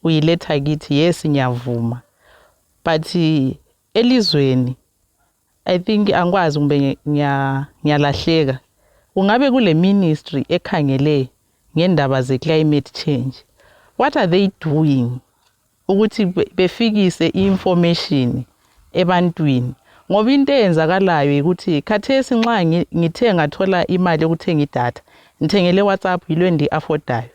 uyiletha kithi, yes ngiyavuma, but elizweni I think angikwazi kumbe ngiyalahleka. Ungabe kule ministry ekhangele ngendaba ze-climate change, what are they doing ukuthi befikise i-information ebantwini? Ngoba into eyenzakalayo ukuthi khathesi nxa ngithe ngathola imali yokuthenga idatha ngithengele WhatsApp yilo ndi-affordayo.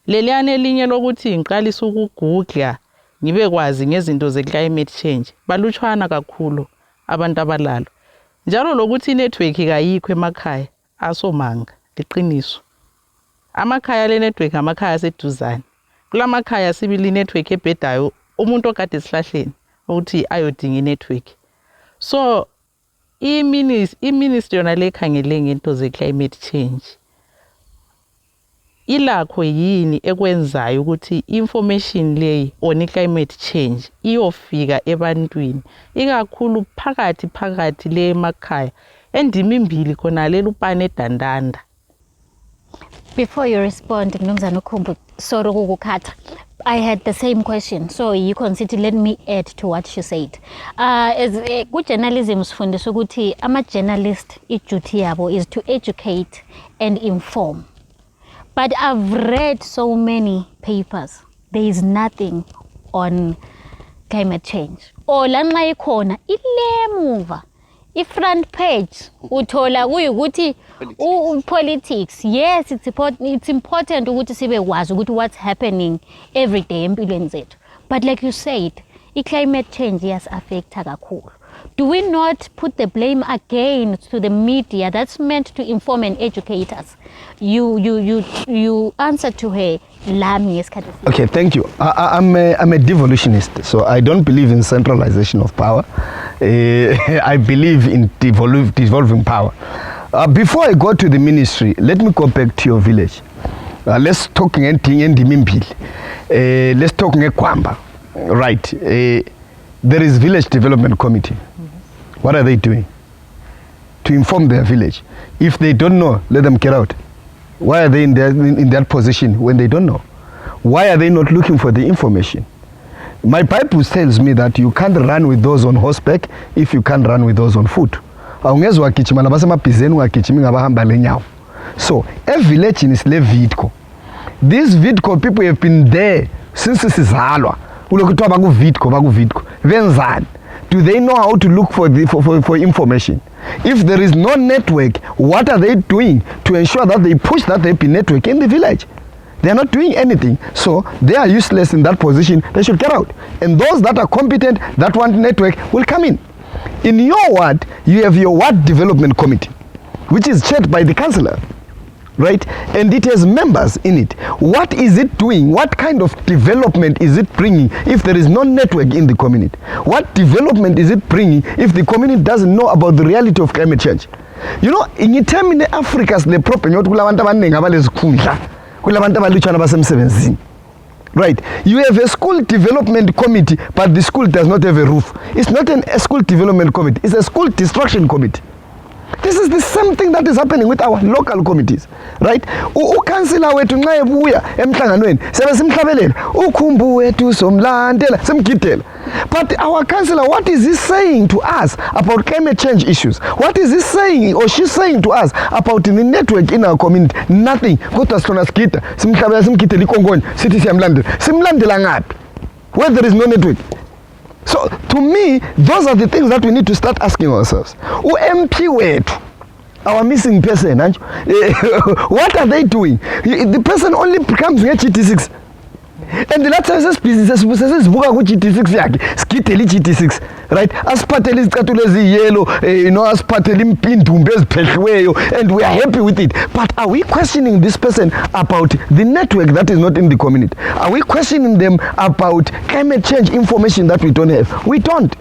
Leliyana elinye lokuthi ngiqalisa ukugugla ngibe kwazi ngezinto ze-climate change balutshwana kakhulu abantu abalalo. Njalo lokuthi i-network kayikho emakhaya asomanga liqiniso. Amakhaya le network amakhaya aseduzane. Kulamakhaya sibili network ebhedayo umuntu okade sihlahleni ukuthi ayodinga i-network. So i-ministry yona le khangele ngento ze-climate change ilakho yini ekwenzayo ukuthi information leyi on i-climate change iyofika ebantwini ikakhulu phakathi le emakhaya endimimbili khona le Lupane Dandanda? Before you respond, Mnumzana Khumbu, sorry ukukhatha, I had the same question, so you consider, let me add to what she said. As good journalism sifundiswa ukuthi ama-journalist i-duty yabo is to educate and inform. But I've read so many papers, there is nothing on climate change. Lanxa ikhona ilemuva i-front page uthola kuyukuthi politics. Yes, it's important ukuthi sibe kwazi ukuthi what's happening every day empilweni zethu. But like you said, i-climate change yes affecta kakhulu. Do we not put the blame again to the media that's meant to inform and educate us? You answer to her. Okay, thank you. I'm a devolutionist, so I don't believe in centralization of power. I believe in devolving power. Before I go to the ministry, let me go back to your village. Let's talk Ndimimpili. Let's talk Kwamba. Right. There is village development committee. What are they doing? To inform their village. If they don't know, let them get out. Why are they in that position when they don't know? Why are they not looking for the information? My Bible tells me that you can't run with those on horseback if you can't run with those on foot. So a village in Isle Vidco. These Vidco people have been there since Sizalwa. Vidco. Venzan. Do they know how to look for information? If there is no network, what are they doing to ensure that they push that there be network in the village? They are not doing anything, so they are useless in that position. They should get out. And those that are competent, that want network, will come in. In your ward, you have your ward development committee, which is chaired by the councillor, right? And it has members in it. What is it doing? What kind of development is it bringing if there is no network in the community? What development is it bringing if the community doesn't know about the reality of climate change? You know, in time in Africa, the problem right? You have a school development committee, but the school does not have a roof. It's not a school development committee, it's a school destruction committee. This is the same thing that is happening with our local committees, right? Councillor wethu nxa ebuya emhlanganweni sebe simhlabelela ukhumbu wethu somlandela simgidela. But our councillor, what is he saying to us about climate change issues? What is he saying or she saying to us about the network in our community? Nothing. Kodwa sona sigida simhlabela simgidela ikongoni sithi siyamlandela. Simlandela ngaphi? Where there is no network. So to me, those are the things that we need to start asking ourselves. MP wethu, our missing person, what are they doing? The person only becomes GT6. And the last time business is book GT6 yaki, skiteli GT6, right? As pateli skatulezi yellow, as pateli mpindumbez peshweyo, and we are happy with it. But are we questioning this person about the network that is not in the community? Are we questioning them about climate change information that we don't have? We don't.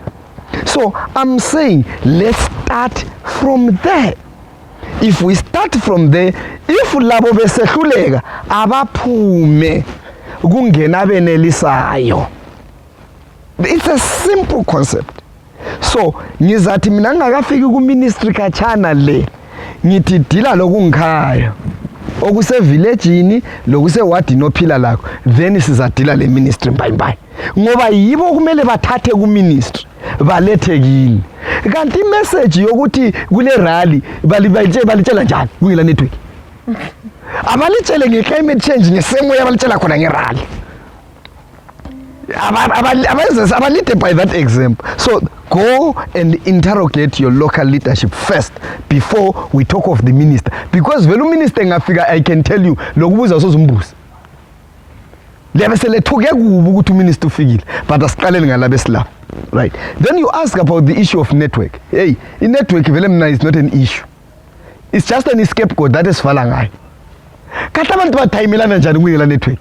So I'm saying, let's start from there. If we start from there, if labo besehluleka abaphume it's a simple concept. So ngizathi mina ngakafiki ku ministry kachana le ngithi dila lokungikhaya okuse village lokuse ward nophila lakho, then sizadila le ministry bye ngoba yibo kumele bathathe ku ministry balethe kini. Kanti message yokuthi kule rally balitshela njani kuyila network? Abalitshele nge-climate change ngesemo yabalitshela khona ngerally. Abalite by that example. So go and interrogate your local leadership first before we talk of the minister. Because velu minister ngafika, I can tell you lokubuza sozumbuza. Lebesele thuke kubi ukuthi minister ufikile, but asiqalele ngalabesilapha. Right. Then you ask about the issue of network. Hey, in network vele mina is not an issue. It's just an scapegoat that is fala ngayo. Kata abantu bathayimelana njani kuyela network?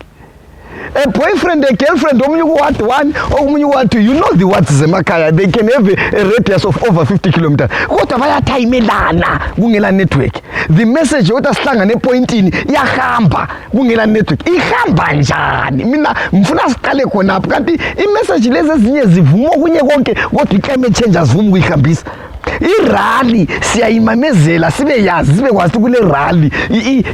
A boyfriend, a girlfriend, you want one, or you want two, you know the words zemakaya, they can have a radius of over 50 kilometers. What about tayimelana kuyela network? The message what aslanga ne point in yahamba kuyela network. Ihamba njani? Mina mfuna siqale khona apha kanti i-message lezi ezinye zivumo kunye konke kodwa i-climate change azivumi kuyihambisa. I-rally siyayimamezela sibe yazi sibe kwazi kule rally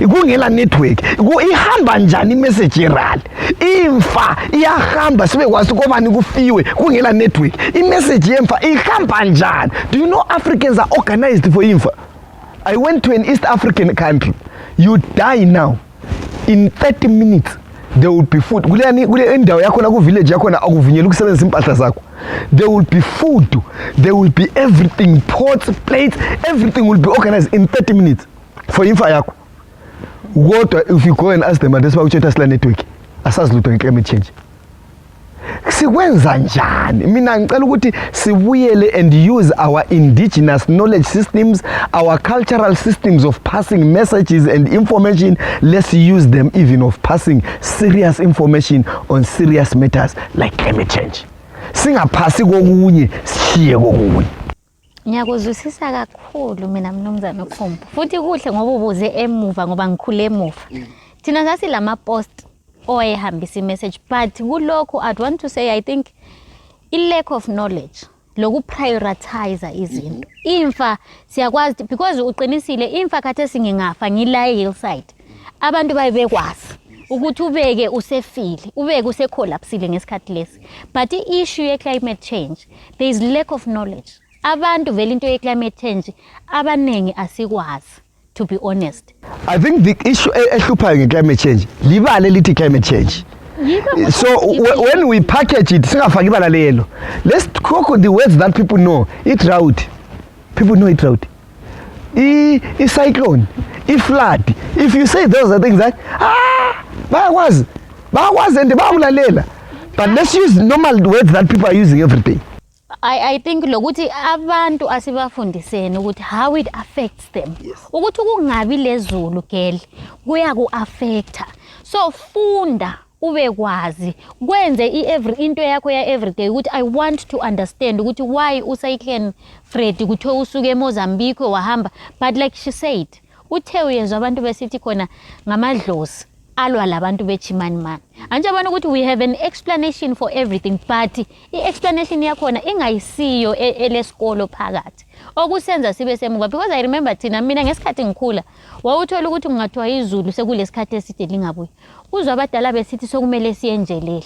kungela network ihamba njani i-message ye-rally imfa iyahamba sibe kwazi kobani kufiwe kungela network i-message yemfa ihamba njani. Do you know Africans are organized for imfa? I went to an East African country. You die now in 30 minutes there will be food. Kule endawo yakho na ku village yakho na akuvunyela ukusebenzisa impahla zakho. There will be food, there will be everything, pots, plates, everything will be organized in 30 minutes for imfa yakho. What if you go and ask them, that's why we chatha network asazi lutho climate change? Sikwenza njani? Mina ngicela ukuthi sibuyele and use our indigenous knowledge systems, our cultural systems of passing messages and information. Let's use them even of passing serious information on serious matters like climate change. Singaphasi kokunye siye kokunye. Ngiyakuzwisisa kakhulu mina mnumzana Khumbu. Futhi kuhle ngoba ubuze emuva ngoba ngikhule emuva. Thina sasi lama post oyehambisa message, but kulokho I'd want to say I think lack of knowledge loku prioritize izinto. Imfa siyakwazi because uqinisile imfa khathe singingafa ngila hillside. Abantu bayebekwazi ukuthi ubeke usefile, ubeke usecollapsile ngesikhathi lesi. But i-issue ye climate change, there is lack of knowledge. Abantu vele into ye climate change abanengi asikwazi to be honest. I think the issue ehluphayo climate change libale lithi climate change. So when we package it, let's talk the words that people know. It's drought. People know it's drought. It's cyclone. It's flood. If you say those are things that was and the but let's use normal words that people are using every day. I think lokuthi abantu asibafundiseni ukuthi how it affects them. Ukuthi kungabi lezulu gel kuya ku affecta. So funda ube kwazi kwenze into yakho ya everyday ukuthi I want to understand ukuthi why ucyclone Fred ukuthi usuke eMozambique wahamba, but like she said uthe uyezwa abantu besithi khona ngamadlozi alwa labantu bechimanimani anje abantu ukuthi we have an explanation for everything, but i-explanation yakhona ingayisiyo elesikolo phakathi okusenza sibe semuva. Because I remember thina mina ngesikhathi ngikhula wawuthola ukuthi ungathiwa izulu sekulesikhathi eside lingabuyi uzwa abadala besithi sokumele siyenjelele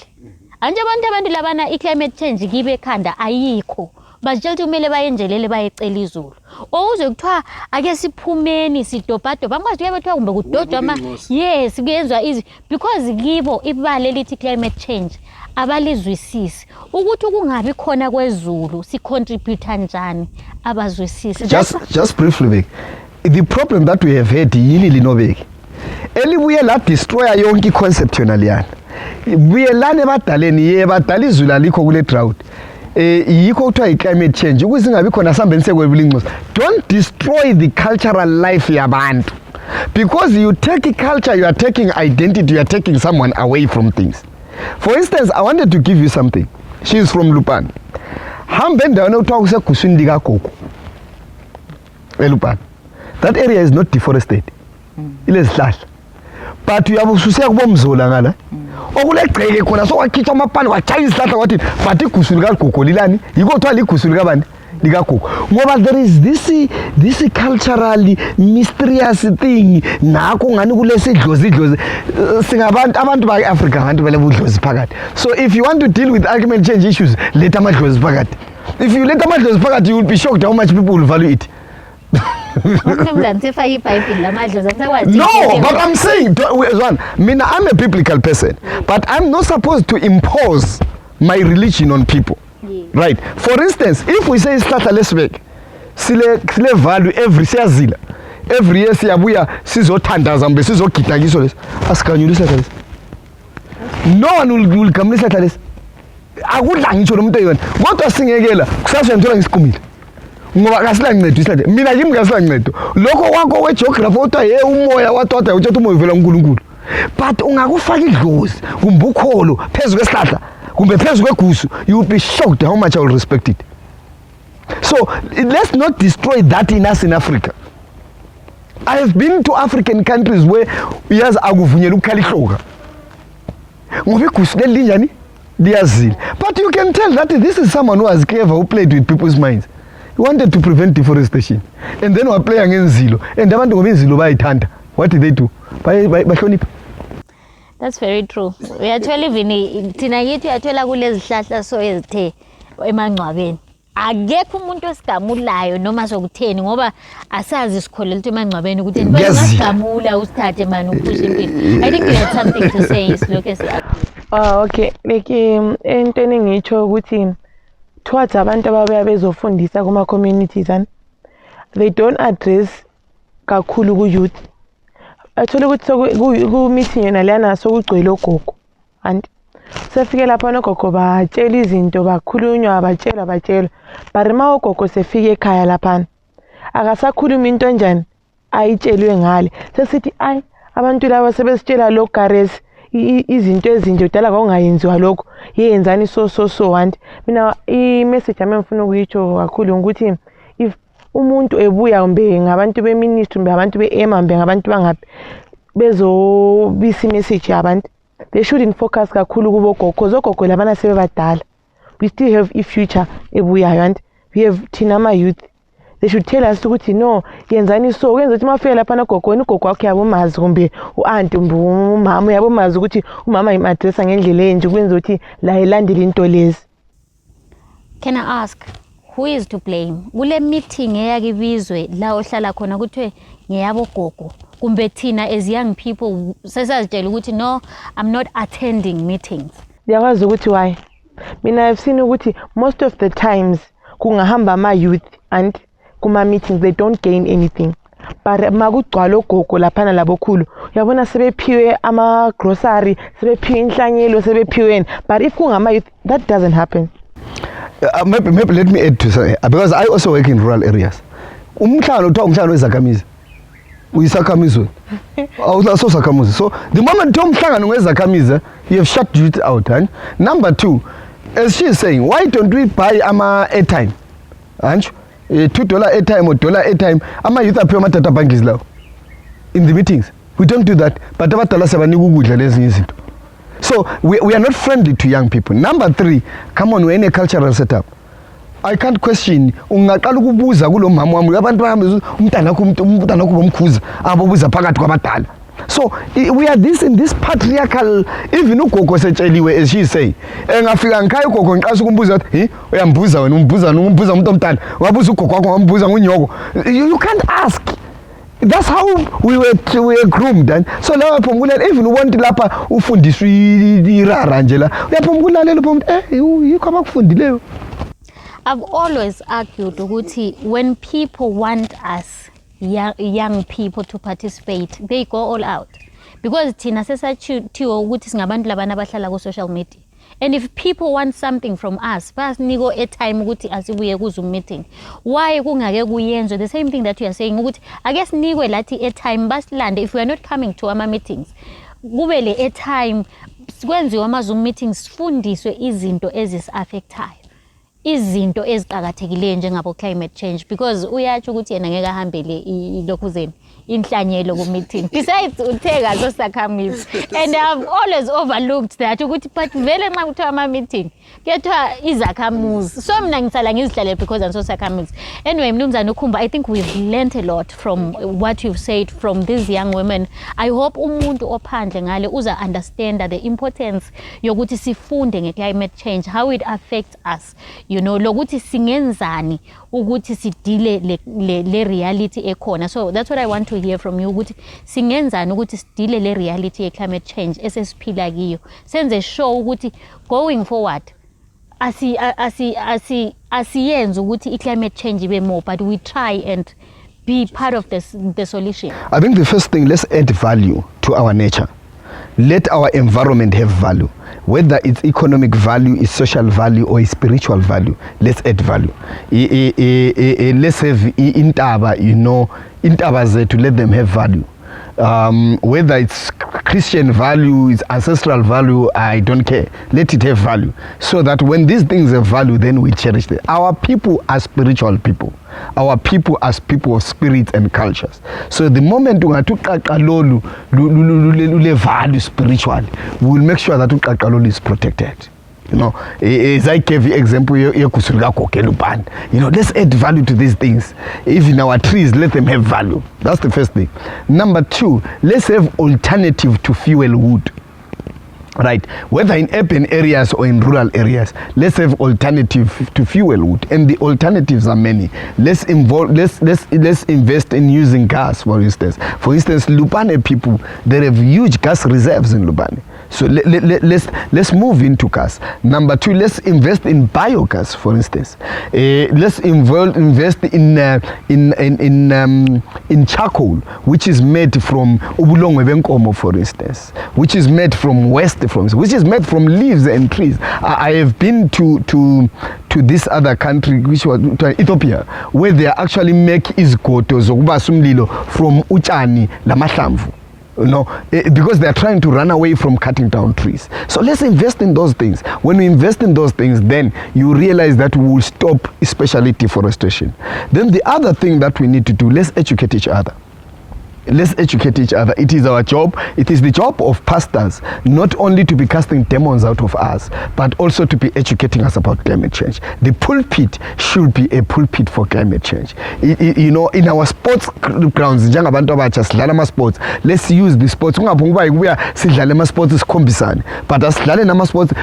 anje abantu labana i-climate change kibe ekhanda ayikho basitshela ukuthi kumele bayenjelele bayecela izulu ouze kuthiwa ake siphumeni sidobhadobha angazi kuyabethiwa kumbe kudodwa yes kuyenzwa easy because kibo ibale lithi climate change abalizwisisi ukuthi kungabi khona kwezulu si contribute njani abazwisisi. Just briefly, the problem that we have had yini linobeki elibuye la destroy yonke conceptual yana buyelane ebadaleni yebadala izulu alikho kule drought yikho kuthiwa i-climate change ukuthi ingabi khona sambeni sekwebulinxusa. Don't destroy the cultural life yabantu because you take culture, you are taking identity, you are taking someone away from things. For instance, I wanted to give you something. She is from Lupane. Hambe endaweni okuthiwa kuseguswini likagogo eLupane. That area is not deforested. Ilezihlahla. But uyabususiya kubomzola ngala okulegceke khona sokwakhitha amapani wachaya izihlahla wathi but igusu likagogo lilani yiko kuthiwa ligusu likabani likagogo ngoba there is this culturally mysterious thing nakho ngani kulesidlozi singabantu abantu ba-Africa abantu belebudlozi phakathi. So if you want to deal with climate change issues, let amadlozi phakathi. If you let amadlozi phakathi, you will be shocked how much people will value it. No, but I'm saying, I'm a biblical person, but I'm not supposed to impose my religion on people. Yeah. Right? For instance, if we say start a lesbek, sile value every year siyabuya sizothandaza mbe sizogidakiso lesi asikanyulisa lesi. No one will come listen to this. Akudla ngitsho nomuntu eyona. Kodwa singekela kusasa ngithola ngisiqumile. Ngoba kasilancedo isilade mina yimi kasilancedo lokho wakho wegeography uthiwa ye umoya wathoda uthi umoya uvela kuNkulunkulu, but ungakufaka idlozi kumbe ukholo phezu kwesihlahla kumbe phezu kwegusu, you will be shocked how much I will respect it. So let's not destroy that in us in Africa. I have been to African countries where yazi akuvunyela ukukhalihloka ngoba igusu lelinjani liyazila, but you can tell that this is someone who has clever, who played with people's minds. He wanted to prevent deforestation, and then we play against zilo, and abantu ngoba izilo bayithanda. What did they do? Bahlonipha. That's very true. Uyathola even thina yithi uyathola kulezi hlahla so ezithe emangcwabeni akekho umuntu osigamulayo noma sokutheni ngoba asazi sikholela ukuthi emangcwabeni ukuthi basigamula usithathe manje uphushe impilo. I think you had something to say, Lucas. Okay, like entweni ngitsho ukuthi towards abantu ababuya bezofundisa kuma communities and they don't address kakhulu ku youth. Athola ukuthi ku meeting yona lana sokugcwele ogogo and sefike lapha nogogo batshela izinto bakhulunywa batshela barima ogogo sefike ekhaya lapha akasakhuluma into enjani ayitshelwe ngale sesithi ay abantu laba sebesitshela lo garesi izinto ezinje udala kwaungayenziwa lokho yenzani so and mina i-message yami ngifuna ukuyitsho kakhulu ukuthi if umuntu ebuya kumbe ngabantu beministry kumbe abantu be-ema kumbe ngabantu bangaphi bezobisa i-message yabantu, they shouldn't focus kakhulu kubo gogo because ogogo labana sebebadala. We still have a future ebuyayo and we have thina ama-youth. They should tell us ukuthi no yenzani so kwenza ukuthi mafika lapha nagogo wena ugogo wakho yabomazi kumbe u-aunt kumbe umama yabomazi ukuthi umama imadressa ngendlela enje kwenza ukuthi la elandele into lezi. Can I ask, who is to blame? Kule meeting eyakibizwe la ohlala khona kuthiwe ngeyabo gogo kumbe thina as young people sesazitshela ukuthi no, I'm not attending meetings. Ndiyakwazi ukuthi why. Mina I've seen ukuthi most of the times kungahamba ama youth and kuma meetings they don't gain anything. But makugcwala ogogo laphana labokhulu uyabona sebephiwe ama grocery, sebephiwe inhlanyelo, sebephiwe. But if kungama youth that doesn't happen. Maybe let me add to say, because I also work in rural areas. Umhlalo uthiwa umhlalo wezakhamizi. Uyisakhamizi. Awusakhamizi. So the moment umhlangano wezakhamizi, you have shut youth out. And number two, as she is saying, why don't we buy ama airtime? And $2 airtime or $1 airtime, ama youth aphiwa ama-data bundles lawo in the meetings. We don't do that. But abadala sebanika ukudla lezi izinto. So we are not friendly to young people. Number three, come on, we're in a cultural setup. I can't question. Ungaqala ukubuza kulo mama wami abantu bahambe umntana wakho bomkhuza ababuza phakathi kwabadala. So we are in this patriarchal, even ugogo setsheliwe as she say. Engafika ngikhaya ugogo ngiqasa ukumbuza ukuthi uyambuza wena umbuza umuntu omntana wabuza ugogo wakho wambuza ngunyoko. You can't ask. That's how we were groomed. And so now even want lapha ufundiswa irara nje la uyaphumulalela you come akufundileyo. I've always argued ukuthi when people want us young people to participate, they go all out. Because thina sesathiwa ukuthi singabantu labana abahlala ku social media. And if people want something from us, basiniko airtime ukuthi asibuye ku Zoom meeting. Why kungake kuyenze the same thing that you are saying ukuthi ake sinikwe lathi airtime basilande if we are not coming to ama meetings. Kube le airtime kwenziwa ama Zoom meetings sifundiswe izinto ezis-affectayo. Izinto eziqhakathekileyo njengabo climate change because uyatsho ukuthi yena ngeke ahambele lokhu zeni inhlanyelo ku meeting besides utheka zosakhamizi. And I've always overlooked that ukuthi but vele nxa kuthiwa ama meeting kuyathiwa izakhamuzi, so mina ngisala ngizihlalele because angisosakhamizi. Anyway, Mnumzane Ukhumba, I think we've learned a lot from what you've said from these young women. I hope umuntu ophandle ngale uza understand that the importance yokuthi sifunde nge-climate change, how it affects us, you know, lokuthi singenzani ukuthi sidile le reality ekhona. So that's what I want to hear from you, ukuthi singenzani ukuthi sidile le reality ye climate change esesiphila kiyo, senze sure ukuthi going forward asiyenze ukuthi i-climate change ibe more, but we try and be part of the solution. I think the first thing, let's add value to our nature. Let our environment have value. Whether it's economic value, it's social value, or it's spiritual value, let's add value. Let's have intaba, you know, intaba to let them have value. Whether it's Christian value, it's ancestral value, I don't care. Let it have value. So that when these things have value, then we cherish them. Our people are spiritual people. Our people are people of spirits and cultures. So the moment we value spiritually, we will make sure that is protected. You know, as I gave you example, you know, let's add value to these things. Even our trees, let them have value. That's the first thing. Number two, let's have alternative to fuel wood. Right, whether in urban areas or in rural areas, let's have alternative to fuel wood, and the alternatives are many. Let's invest in using gas, for instance. For instance, Lupane people, they have huge gas reserves in Lupane. So let's move into gas. Number two, let's invest in biogas, for instance. Let's invest in charcoal, which is made from ubulongwe benkomo, for instance, which is made from which is made from leaves and trees. I have been to this other country, which was Ethiopia, where they actually make izgoto zokubasa umlilo from utshani lamahlamvu. You know, because they are trying to run away from cutting down trees. So let's invest in those things. When we invest in those things, then you realize that we will stop especially deforestation. Then the other thing that we need to do, let's educate each other. Let's educate each other. It is our job. It is the job of pastors not only to be casting demons out of us, but also to be educating us about climate change. The pulpit should be a pulpit for climate change. You know, in our sports grounds, sports, let's use the sports. But as sports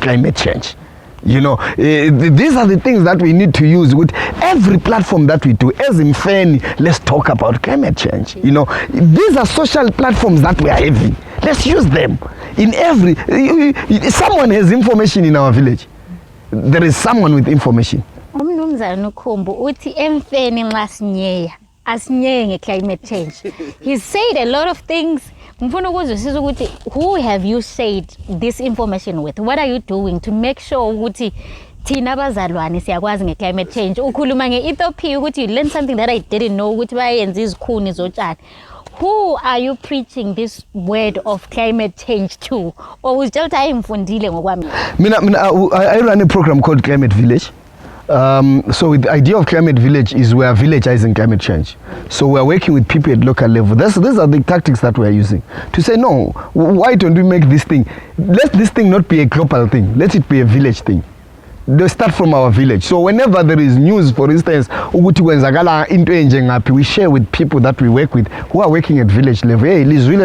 climate change. You know, these are the things that we need to use with every platform that we do. As in FEN, let's talk about climate change. You know, these are social platforms that we are having. Let's use them. In every, someone has information in our village. There is someone with information. Umnumzana Ncube uthi emfeni nxa sinyeya asinyeyi nge-climate change. He's said a lot of things. Ngifuna ukuzwisisa ukuthi who have you said this information with? What are you doing to make sure ukuthi thina abazalwane siyakwazi nge-climate change? Ukhuluma nge-Ethiopia ukuthi you learned something that I didn't know ukuthi bayenza izikhuni zotshani. Who are you preaching this word of climate change to? Or uzitshela ukuthi ayimfundile ngokwami? I run a program called Climate Village. So the idea of Climate Village is we are villagizing climate change. So we are working with people at local level. These are the tactics that we are using to say, no, why don't we make this thing? Let this thing not be a global thing. Let it be a village thing. They start from our village. So whenever there is news, for instance, we share with people that we work with who are working at village level. Hey, you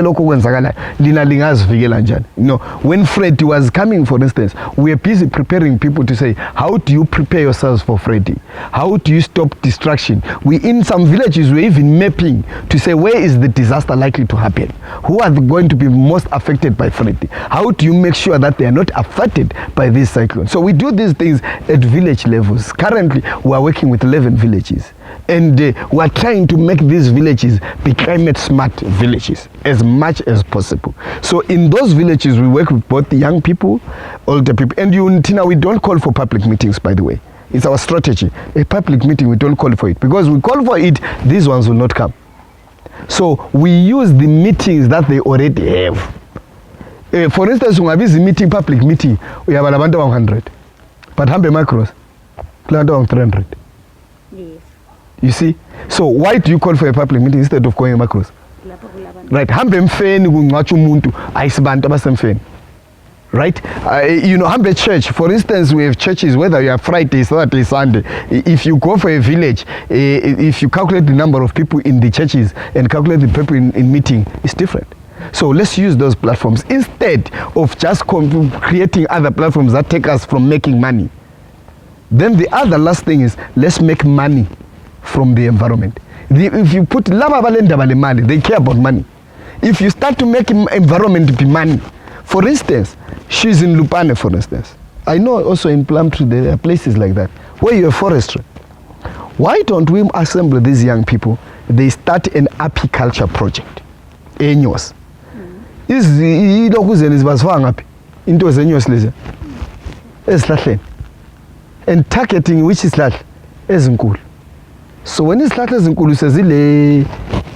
know, when Freddy was coming, for instance, we are busy preparing people to say, how do you prepare yourselves for Freddy? How do you stop destruction? We in some villages we're even mapping to say where is the disaster likely to happen? Who are going to be most affected by Freddy? How do you make sure that they are not affected by this cyclone? So we do these things at village levels. Currently, we are working with 11 villages. And we are trying to make these villages be climate smart villages as much as possible. So in those villages, we work with both the young people, older people. And Tina, we don't call for public meetings, by the way. It's our strategy. A public meeting, we don't call for it. Because we call for it, these ones will not come. So we use the meetings that they already have. For instance, when we have a meeting, public meeting, we have about 100. But hambe macros, plant on 300. Yes. You see? So why do you call for a public meeting instead of calling macros? Right. Hambe mfeni kungachu muntu aisibantu abasemfeni. Right? You know, hambe church, for instance, we have churches, whether you have Friday, Saturday, Sunday. If you go for a village, if you calculate the number of people in the churches and calculate the people in meeting, it's different. So let's use those platforms instead of just creating other platforms that take us from making money. Then the other last thing is let's make money from the environment. If you put money, they care about money. If you start to make environment be money, for instance, she's in Lupane, for instance. I know also in Plumtree there are places like that where you have forestry. Why don't we assemble these young people? They start an apiculture project. Enyos. Into zenyos lezi esihlahleni and targeting which isihlahla ezinkulu. So when isihlahla ezinkulu sezile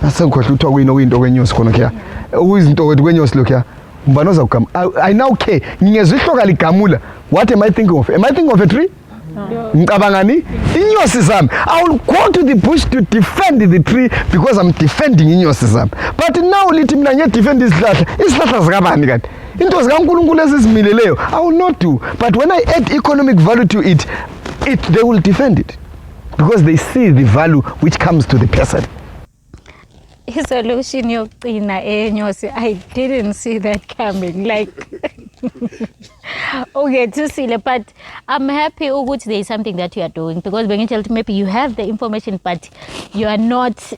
asekhohle uthiwa kuyinto kwenyosi khona kya uyizinto kwenyosi lokya mbano zakukama. I now care ngingezwe ihloka ligamula. What am I thinking of? Am I thinking of a tree? Ngicabangani inyosi zami. I will go to the bush to defend the tree because I'm defending inyosi zami. But now lithi mina ngiye defend isihlahla zikabani kanti into zikaNkulunkulu ezizimileleyo I will not do. But when I add economic value to it they will defend it because they see the value which comes to the person. Solution yokugcina enyosi, I didn't see that coming. Like okay, to see, but I'm happy ukuthi there is something that you are doing because when you tell maybe you have the information but you are not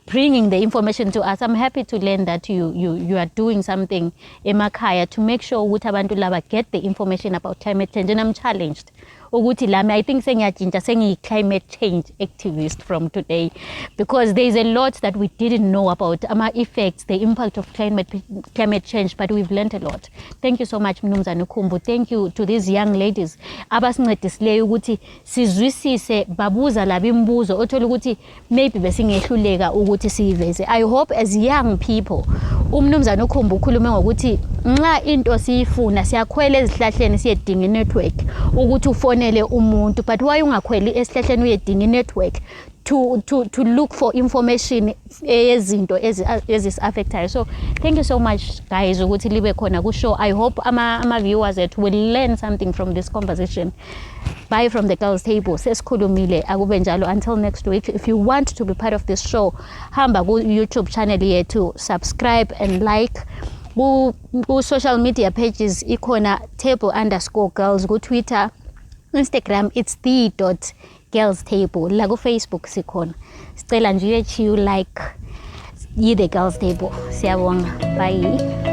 bringing the information to us. I'm happy to learn that you are doing something emakhaya to make sure ukuthi abantu laba get the information about climate change, and I'm challenged. I think sengi climate change activist from today because there is a lot that we didn't know about effects, the impact of climate change, but we've learned a lot. Thank you so much, Mnumzana Ncube. Thank you to these young ladies abasincedisileyo ukuthi sizwisise babuza laba imbuzo othola ukuthi maybe besingehluleka ukuthi siveze. I hope as young people uMnumzana Ncube ukhulume ngokuthi nxa into siyifuna siyakhwela ezihlahleni siyedinga network ukuthi ufonele umuntu, but why ungakhweli esihlahleni uyedinga network to look for information ezinto ezis-affectayo. So thank you so much guys ukuthi libe khona ku show. I hope ama viewers that will learn something from this conversation. Bye from the girls table. Sesikhulumile akube njalo until next week. If you want to be part of this show, hamba ku YouTube channel yethu, subscribe and like. Ku social media pages ikona table_girls ku Twitter, Instagram it's the.girlstable. La ku Facebook sikhona. Sicela nje uyechiyu like yi the girls table. Siyabonga. Bye.